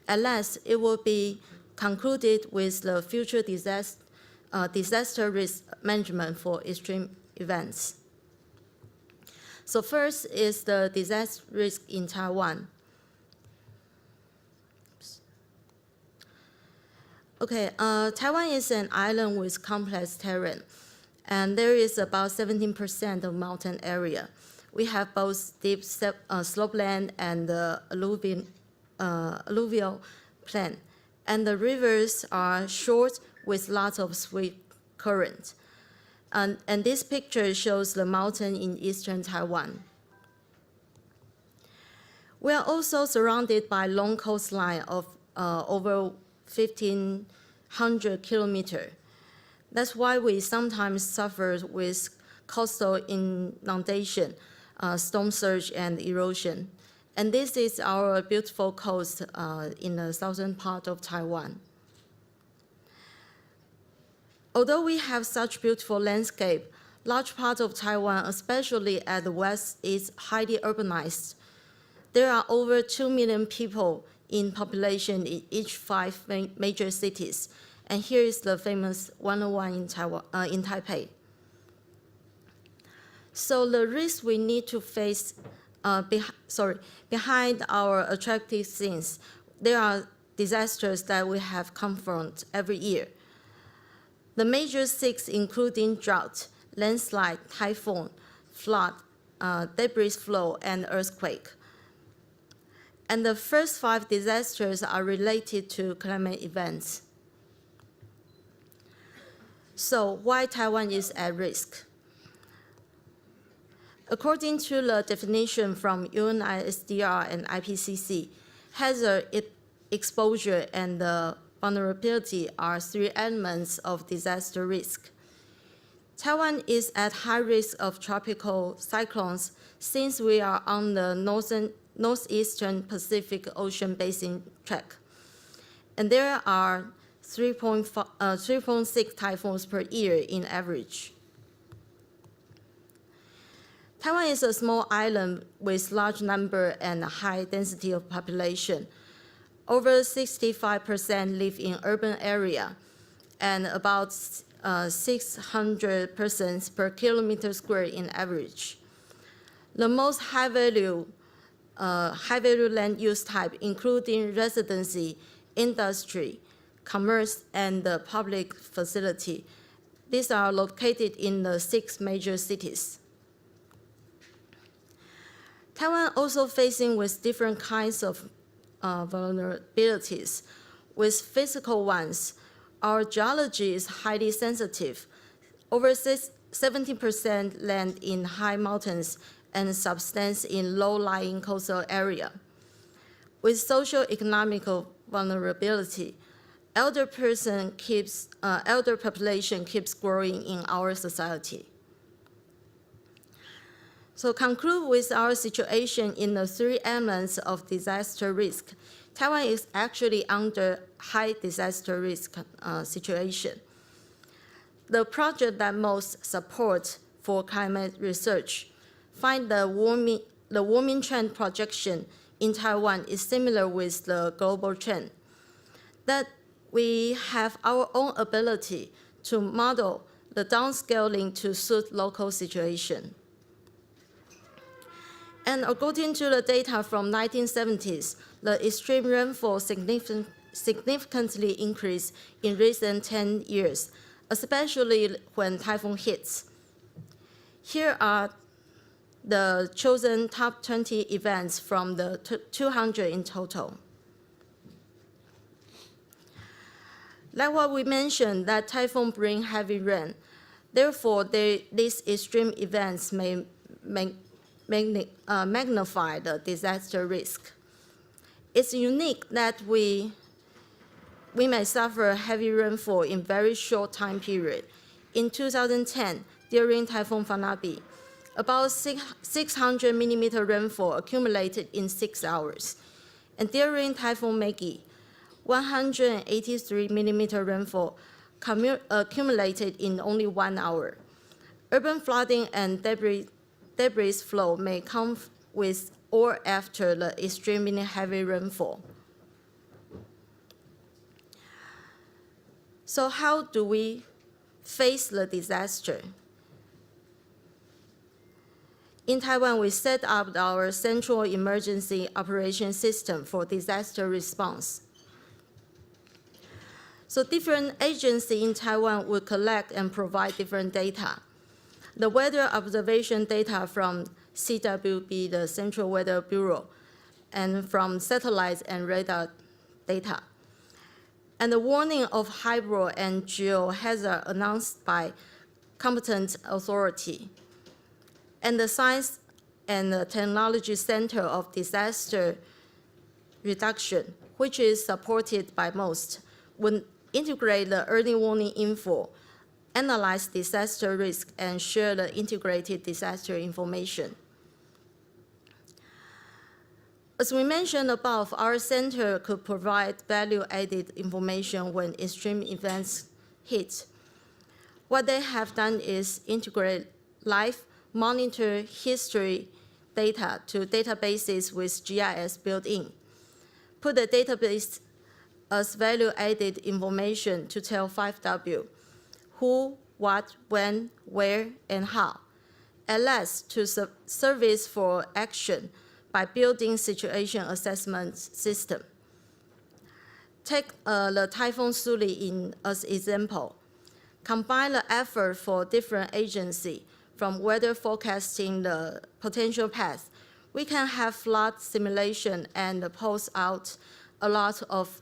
At last, it will be concluded with the future disaster risk management for extreme events. So first is the disaster risk in Taiwan. Okay, Taiwan is an island with complex terrain, and there is about 17% of mountain area. We have both steep slopeland and alluvial plain. And the rivers are short with lots of swift current. And this picture shows the mountain in eastern Taiwan. We are also surrounded by long coastline of over 1,500 kilometers. That's why we sometimes suffer with coastal inundation, storm surge, and erosion. And this is our beautiful coast in the southern part of Taiwan. Although we have such beautiful landscape, large part of Taiwan, especially at the west, is highly urbanized. There are over 2 million people in population in each 5 major cities. And here is the famous 101 in Taipei. So the risk we need to face behind our attractive scenes, there are disasters that we have confront every year. The major 6 including drought, landslide, typhoon, flood, debris flow, and earthquake. And the first 5 disasters are related to climate events. So why Taiwan is at risk? According to the definition from UNISDR and IPCC, hazard, exposure, and vulnerability are 3 elements of disaster risk. Taiwan is at high risk of tropical cyclones since we are on the northeastern Pacific Ocean basin track. And there are 3.6 typhoons per year in average. Taiwan is a small island with large number and high density of population. Over 65% live in urban area, and about 600 persons per kilometer square in average. The most high-value land use type, including residency, industry, commerce, and the public facility. These are located in the 6 major cities. Taiwan also facing with different kinds of vulnerabilities. With physical ones, our geology is highly sensitive. Over 70% land in high mountains and substance in low-lying coastal area. With socio-economical vulnerability, elder population keeps growing in our society. So conclude with our situation in the 3 elements of disaster risk. Taiwan is actually under high disaster risk situation. The project that most support for climate research find the warming trend projection in Taiwan is similar with the global trend. That we have our own ability to model the downscaling to suit local situation. And according to the data from 1970s, the extreme rainfall significantly increased in recent 10 years, especially when typhoon hits. Here are the chosen top 20 events from the 200 in total. Like what we mentioned, that typhoon bring heavy rain. Therefore, these extreme events may magnify the disaster risk. It's unique that we may suffer heavy rainfall in very short time period. In 2010, during Typhoon Fanabi, about 600 millimeter rainfall accumulated in 6 hours. And during Typhoon Maggie, 183 millimeter rainfall accumulated in only 1 hour. Urban flooding and debris flow may come with or after the extremely heavy rainfall. So how do we face the disaster? In Taiwan, we set up our Central Emergency Operation System for disaster response. So different agencies in Taiwan will collect and provide different data. The weather observation data from CWB, the Central Weather Bureau, and from satellites and radar data. And the warning of hydro and geohazard announced by competent authority. And the Science and the Technology Center of Disaster Reduction, which is supported by most, would integrate the early warning info, analyze disaster risk, and share the integrated disaster information. As we mentioned above, our center could provide value-added information when extreme events hit. What they have done is integrate live, monitor history data to databases with GIS built in. Put the database as value-added information to tell 5W, who, what, when, where, and how. And last, to service for action by building situation assessment system. Take the Typhoon Suli as example. Combine the effort for different agencies from weather forecasting the potential path. We can have flood simulation and pose out a lot of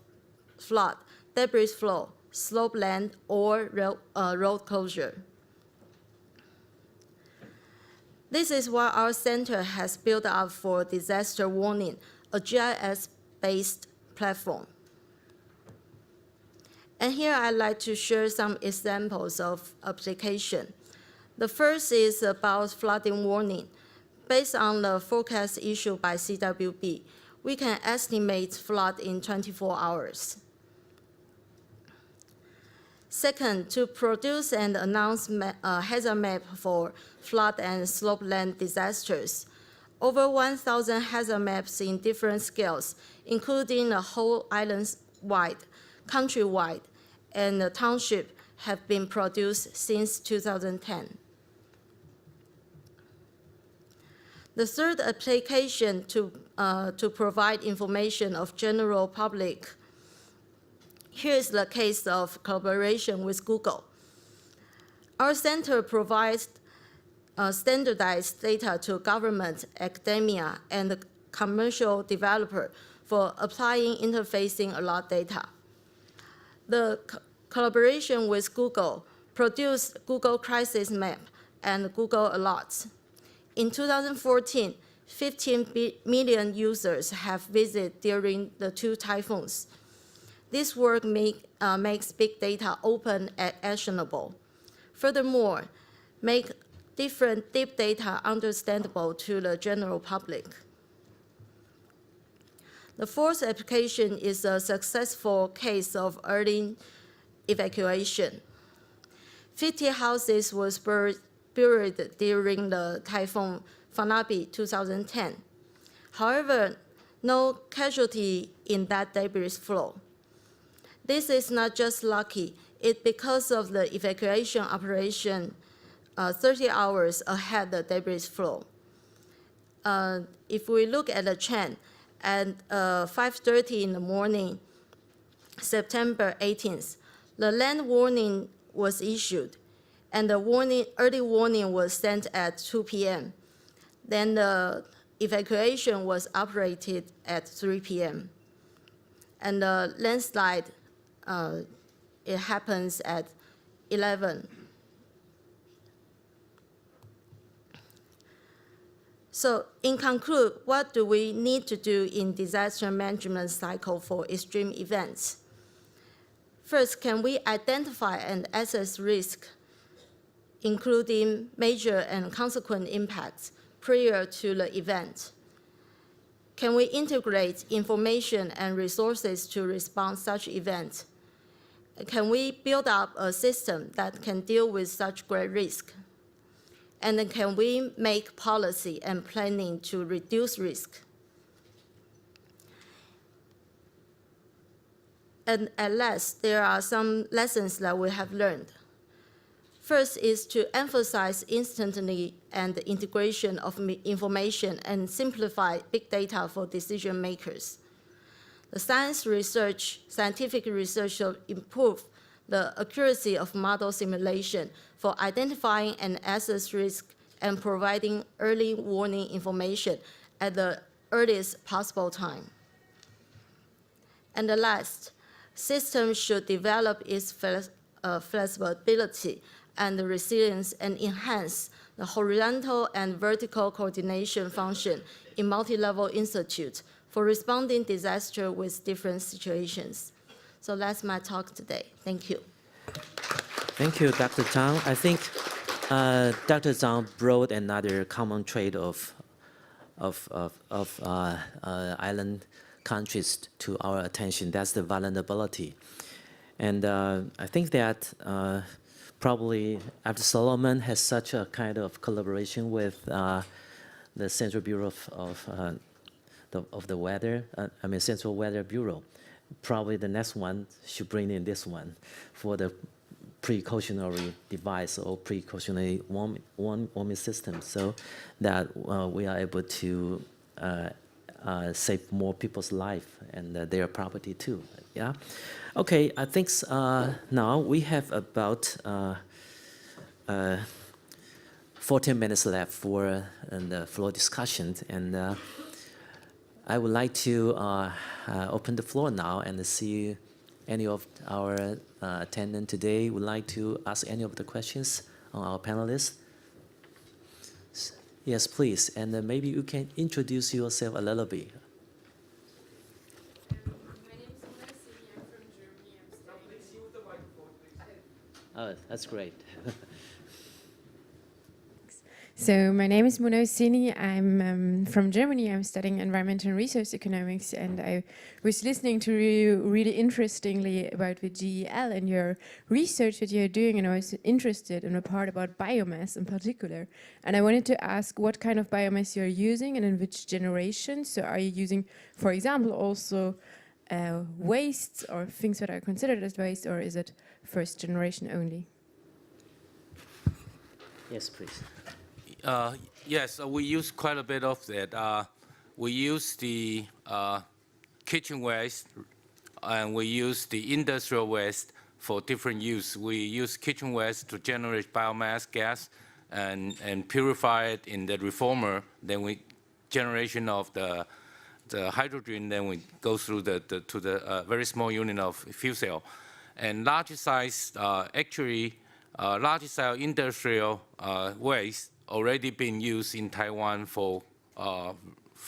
flood, debris flow, slope land, or road closure. This is what our center has built up for disaster warning, a GIS-based platform. And here I'd like to share some examples of application. The first is about flooding warning. Based on the forecast issued by CWB, we can estimate flood in 24 hours. Second, to produce and announce a hazard map for flood and slopeland disasters. Over 1,000 hazard maps in different scales, including the whole island-wide, countrywide, and the township, have been produced since 2010. The third application to provide information of general public. Here is the case of collaboration with Google. Our center provides standardized data to government, academia, and the commercial developer for applying interfacing alert data. The collaboration with Google produced Google Crisis Map and Google Alerts. In 2014, 15 million users have visited during the 2 typhoons. This work makes big data open and actionable. Furthermore, make different deep data understandable to the general public. The fourth application is a successful case of early evacuation. 50 houses was buried during the Typhoon Fanabi 2010. However, no casualty in that debris flow. This is not just lucky, it's because of the evacuation operation 30 hours ahead of the debris flow. If we look at the trend, at 5:30 in the morning, September 18th, the land warning was issued, and the early warning was sent at 2 p.m. Then the evacuation was operated at 3 p.m. And the landslide, it happens at 11. So in conclude, what do we need to do in disaster management cycle for extreme events? First, can we identify and assess risk, including major and consequent impacts prior to the event? Can we integrate information and resources to respond to such events? Can we build up a system that can deal with such great risk? And then can we make policy and planning to reduce risk? And at last, there are some lessons that we have learned. First is to emphasize instantly and integration of information and simplify big data for decision makers. The scientific research should improve the accuracy of model simulation for identifying and assess risk and providing early warning information at the earliest possible time. And the last, systems should develop its flexibility and resilience and enhance the horizontal and vertical coordination function in multi-level institutes for responding disaster with different situations. So that's my talk today. Thank you. Thank you, Dr. Zhang. I think Dr. Zhang brought another common trait of island countries to our attention. That's the vulnerability. And I think that probably after Solomon has such a kind of collaboration with the Central Bureau of the Weather, Central Weather Bureau, probably the next one should bring in this one for the precautionary device or precautionary warming system, so that we are able to save more people's life and their property too. Yeah. Okay. I think now we have about 14 minutes left for the floor discussion, and I would like to open the floor now and see any of our attendants today would like to ask any of the questions on our panelists. Yes, please, and maybe you can introduce yourself a little bit. Oh, that's great. So my name is Mona Hosseini. I'm from Germany. I'm studying environmental and resource economics, and I was listening to you really interestingly about the GEL and your research that you're doing, and I was interested in a part about biomass in particular. And I wanted to ask what kind of biomass you're using and in which generation. So are you using, for example, also waste or things that are considered as waste, or is it first generation only? Yes, please. Yes, we use quite a bit of that. We use the kitchen waste, and we use the industrial waste for different use. We use kitchen waste to generate biomass gas and purify it in the reformer. Then we generation of the hydrogen. Then we go through to the very small unit of fuel cell. And large size, large scale industrial waste already been used in Taiwan for a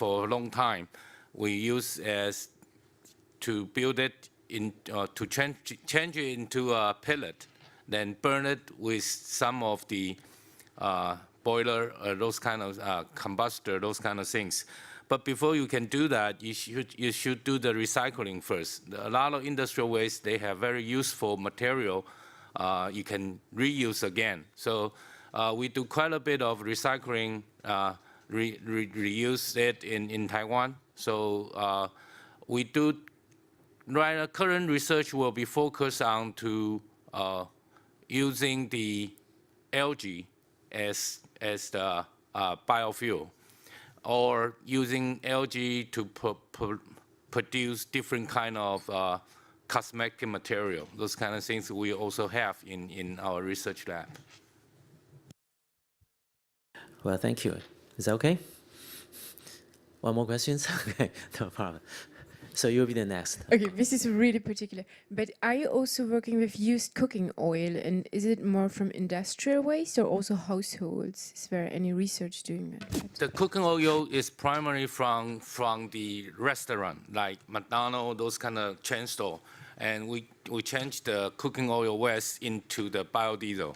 long time. We use as to build it in to change it into a pellet, then burn it with some of the boiler, those kind of combustor, those kind of things. But before you can do that, you should do the recycling first. A lot of industrial waste, they have very useful material you can reuse again. So we do quite a bit of recycling, reuse it in Taiwan. So we do, current research will be focused on to using the algae as the biofuel, or using algae to produce different kind of cosmetic material. Those kind of things we also have in our research lab. Well, thank you. Is that okay? One more questions? Okay, no problem. So you'll be the next. Okay, this is really particular. But are you also working with used cooking oil, and is it more from industrial waste or also households? Is there any research doing that? The cooking oil is primarily from the restaurant, like McDonald's, those kind of chain store. And we change the cooking oil waste into the biodiesel.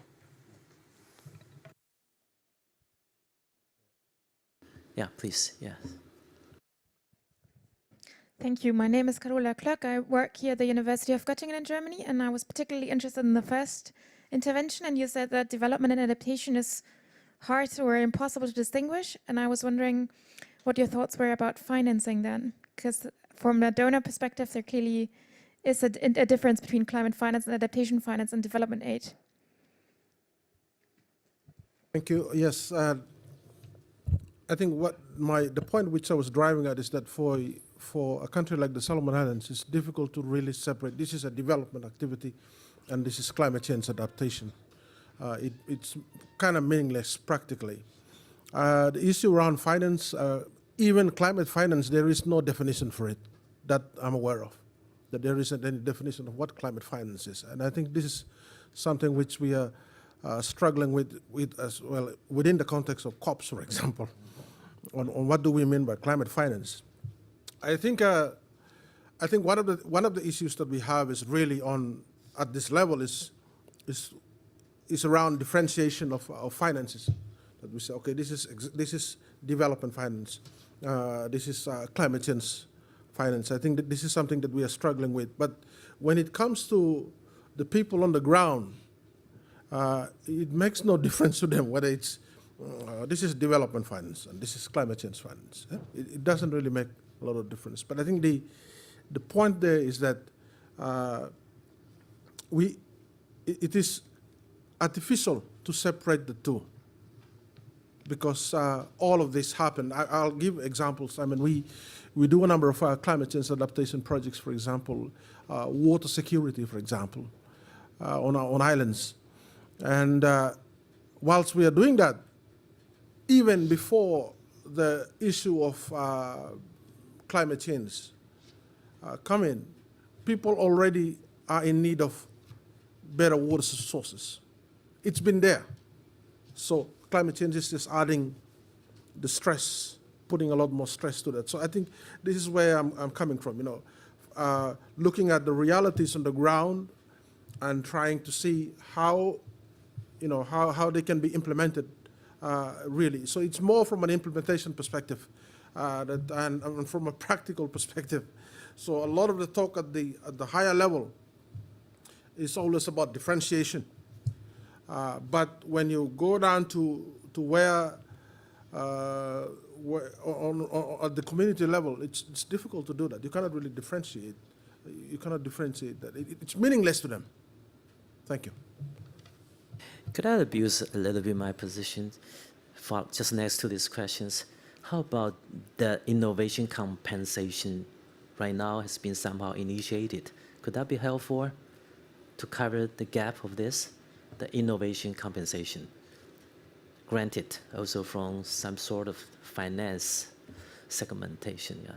Yeah, please, yes. Thank you. My name is Carola Klöck. I work here at the University of Göttingen in Germany, and I was particularly interested in the first intervention, and you said that development and adaptation is hard or impossible to distinguish, and I was wondering what your thoughts were about financing then, because from a donor perspective, there clearly is a difference between climate finance and adaptation finance and development aid. Thank you. Yes, I think the point which I was driving at is that for a country like the Solomon Islands, it's difficult to really separate. This is a development activity, and this is climate change adaptation. It's kind of meaningless practically. The issue around finance, even climate finance, there is no definition for it that I'm aware of, that there isn't any definition of what climate finance is. And I think this is something which we are struggling with as well within the context of COPs, for example, on what do we mean by climate finance. I think one of the issues that we have is really at this level is around differentiation of finances. That we say, okay, this is development finance, this is climate change finance. I think that this is something that we are struggling with. But when it comes to the people on the ground, it makes no difference to them whether it's this is development finance and this is climate change finance. It doesn't really make a lot of difference. But I think the point there is that it is artificial to separate the two, because all of this happened. I'll give examples. I mean, we do a number of climate change adaptation projects, for example, water security, for example, on islands. And whilst we are doing that, even before the issue of climate change come in, people already are in need of better water sources. It's been there. So climate change is just adding the stress, putting a lot more stress to that. So I think this is where I'm coming from, looking at the realities on the ground and trying to see how they can be implemented really. So it's more from an implementation perspective and from a practical perspective. So a lot of the talk at the higher level is always about differentiation. But when you go down to where at the community level, it's difficult to do that. You cannot really differentiate. You cannot differentiate that. It's meaningless to them. Thank you. Could I abuse a little bit my position for just next to these questions? How about the innovation compensation right now has been somehow initiated? Could that be helpful to cover the gap of this, the innovation compensation? Granted, also from some sort of finance segmentation. Yeah.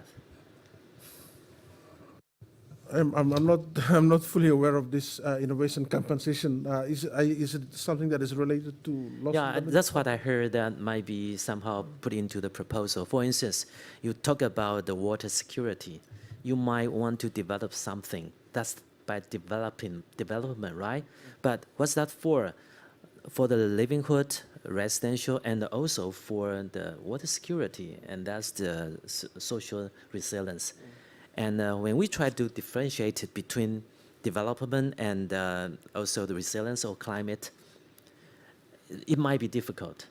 I'm not fully aware of this innovation compensation. Is it something that is related to loss? Yeah, that's what I heard that might be somehow put into the proposal. For instance, you talk about the water security. You might want to develop something. That's by development, right? But what's that for? For the livelihood, residential, and also for the water security, and that's the social resilience. And when we try to differentiate it between development and also the resilience of climate, it might be difficult.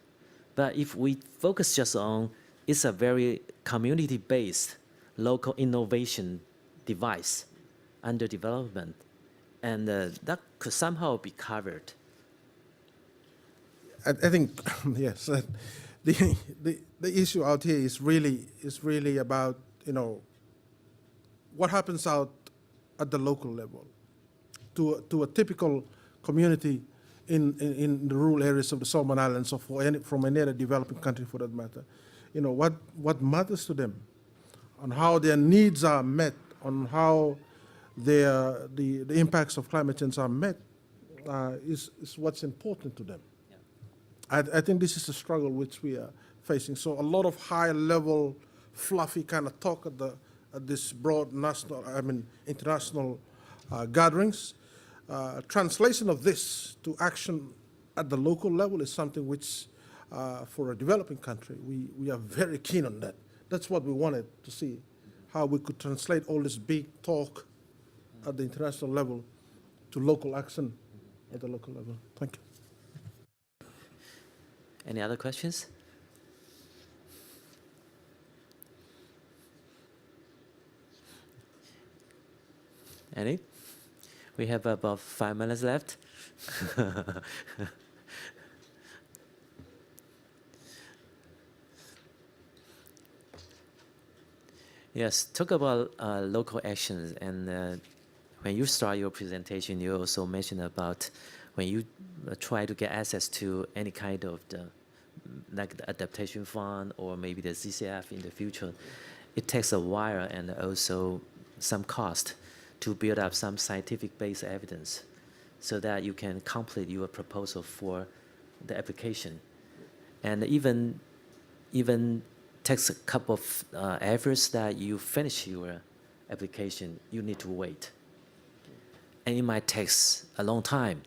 But if we focus just on, it's a very community-based local innovation device under development, and that could somehow be covered. I think yes. The issue out here is really about what happens out at the local level to a typical community in the rural areas of the Solomon Islands, or from any other developing country for that matter. What matters to them, on how their needs are met, on how the impacts of climate change are met, is what's important to them. Yeah. I think this is a struggle which we are facing. So a lot of high-level, fluffy kind of talk at this broad international gatherings. Translation of this to action at the local level is something which, for a developing country, we are very keen on that. That's what we wanted to see, how we could translate all this big talk at the international level to local action at the local level. Thank you. Any other questions? Any? We have about 5 minutes left. Yes, talk about local actions. And when you start your presentation, you also mentioned about when you try to get access to any kind of the like the adaptation fund or maybe the CCF in the future, it takes a while and also some cost to build up some scientific-based evidence so that you can complete your proposal for the application. And even takes a couple of efforts that you finish your application, you need to wait. And it might take a long time.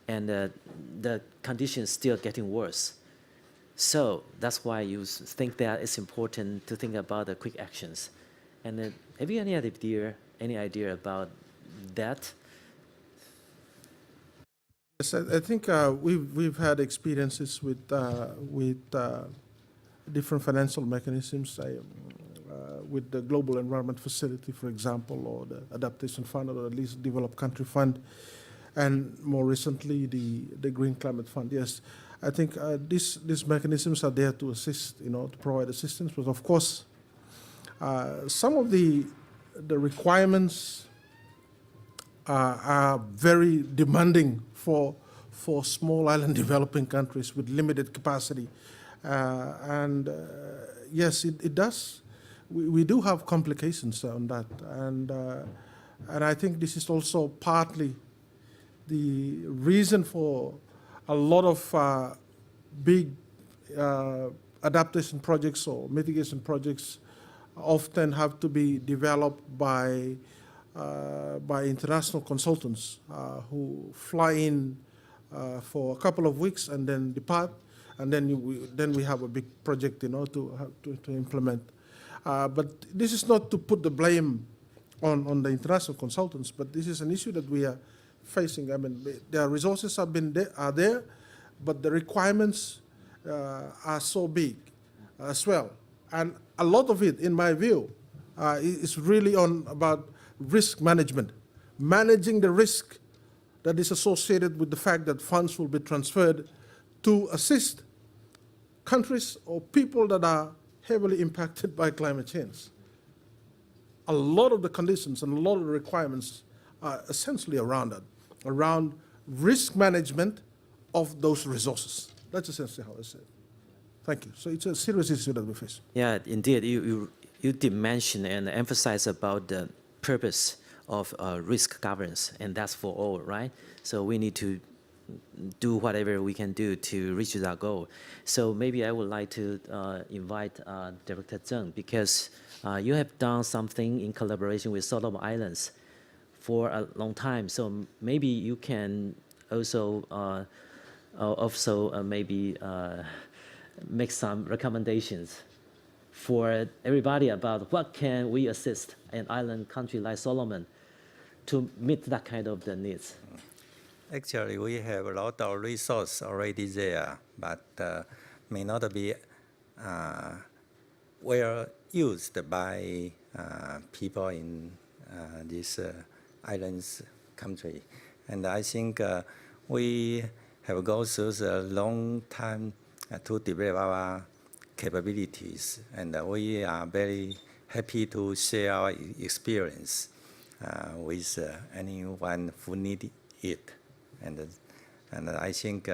And the condition is still getting worse. So that's why you think that it's important to think about the quick actions. And have you any idea about that? Yes, I think we've had experiences with different financial mechanisms, with the Global Environment Facility, for example, or the Adaptation Fund, or at least Developed Country Fund, and more recently the Green Climate Fund. Yes, I think these mechanisms are there to assist, to provide assistance. But of course, some of the requirements are very demanding for small island developing countries with limited capacity. Yes, it does. We do have complications on that. And I think this is also partly the reason for a lot of big adaptation projects or mitigation projects often have to be developed by international consultants who fly in for a couple of weeks and then depart, and then we have a big project, to implement. But this is not to put the blame on the international consultants, but this is an issue that we are facing. I mean, their resources are there, but the requirements are so big as well. And a lot of it, in my view, is really about risk management, managing the risk that is associated with the fact that funds will be transferred to assist countries or people that are heavily impacted by climate change. A lot of the conditions and a lot of the requirements are essentially around that, around risk management of those resources. That's essentially how I say it. Thank you. So it's a serious issue that we face. Yeah, indeed. You did mention and emphasize about the purpose of risk governance, and that's for all, right? So we need to do whatever we can do to reach that goal. So maybe I would like to invite Director Zheng, because you have done something in collaboration with Solomon Islands for a long time. So maybe you can also maybe make some recommendations for everybody about what can we assist an island country like Solomon to meet that kind of the needs. Actually, we have a lot of resource already there, but may not be well used by people in this islands country. And I think we have gone through a long time to develop our capabilities, and we are very happy to share our experience with anyone who needs it. And I think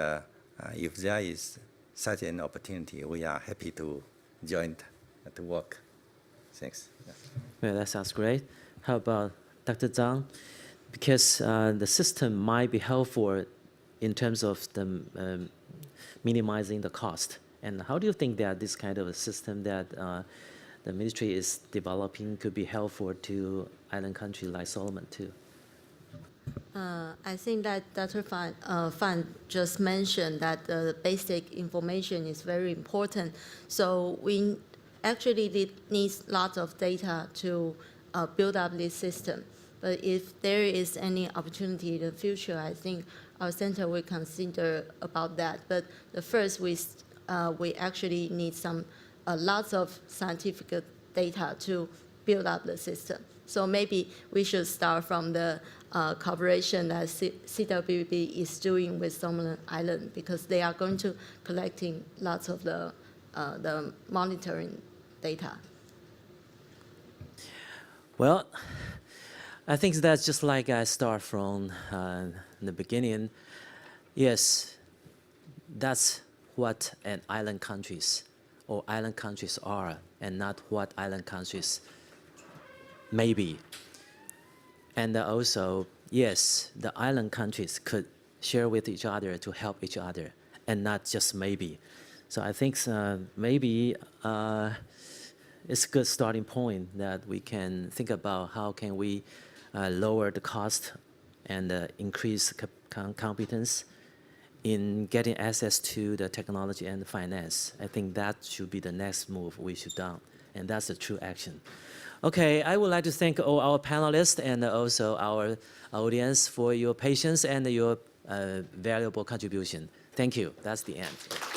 if there is such an opportunity, we are happy to join to work. Thanks. Well, that sounds great. How about Dr. Zhang? Because the system might be helpful in terms of the minimizing the cost. And how do you think that this kind of a system that the ministry is developing could be helpful to island country like Solomon too? I think that Dr. Fan just mentioned that the basic information is very important. So we actually need lots of data to build up this system. But if there is any opportunity in the future, I think our center will consider about that. But the first, we actually need lots of scientific data to build up the system. So maybe we should start from the cooperation that CWB is doing with Solomon Island, because they are going to collecting lots of the monitoring data. Well, I think that's just like I start from the beginning. Yes, that's what an island countries or island countries are, and not what island countries may be. And also, yes, the island countries could share with each other to help each other, and not just maybe. So I think maybe it's a good starting point that we can think about how can we lower the cost and increase competence in getting access to the technology and the finance. I think that should be the next move we should do, and that's the true action. Okay, I would like to thank all our panelists and also our audience for your patience and your valuable contribution. Thank you. That's the end.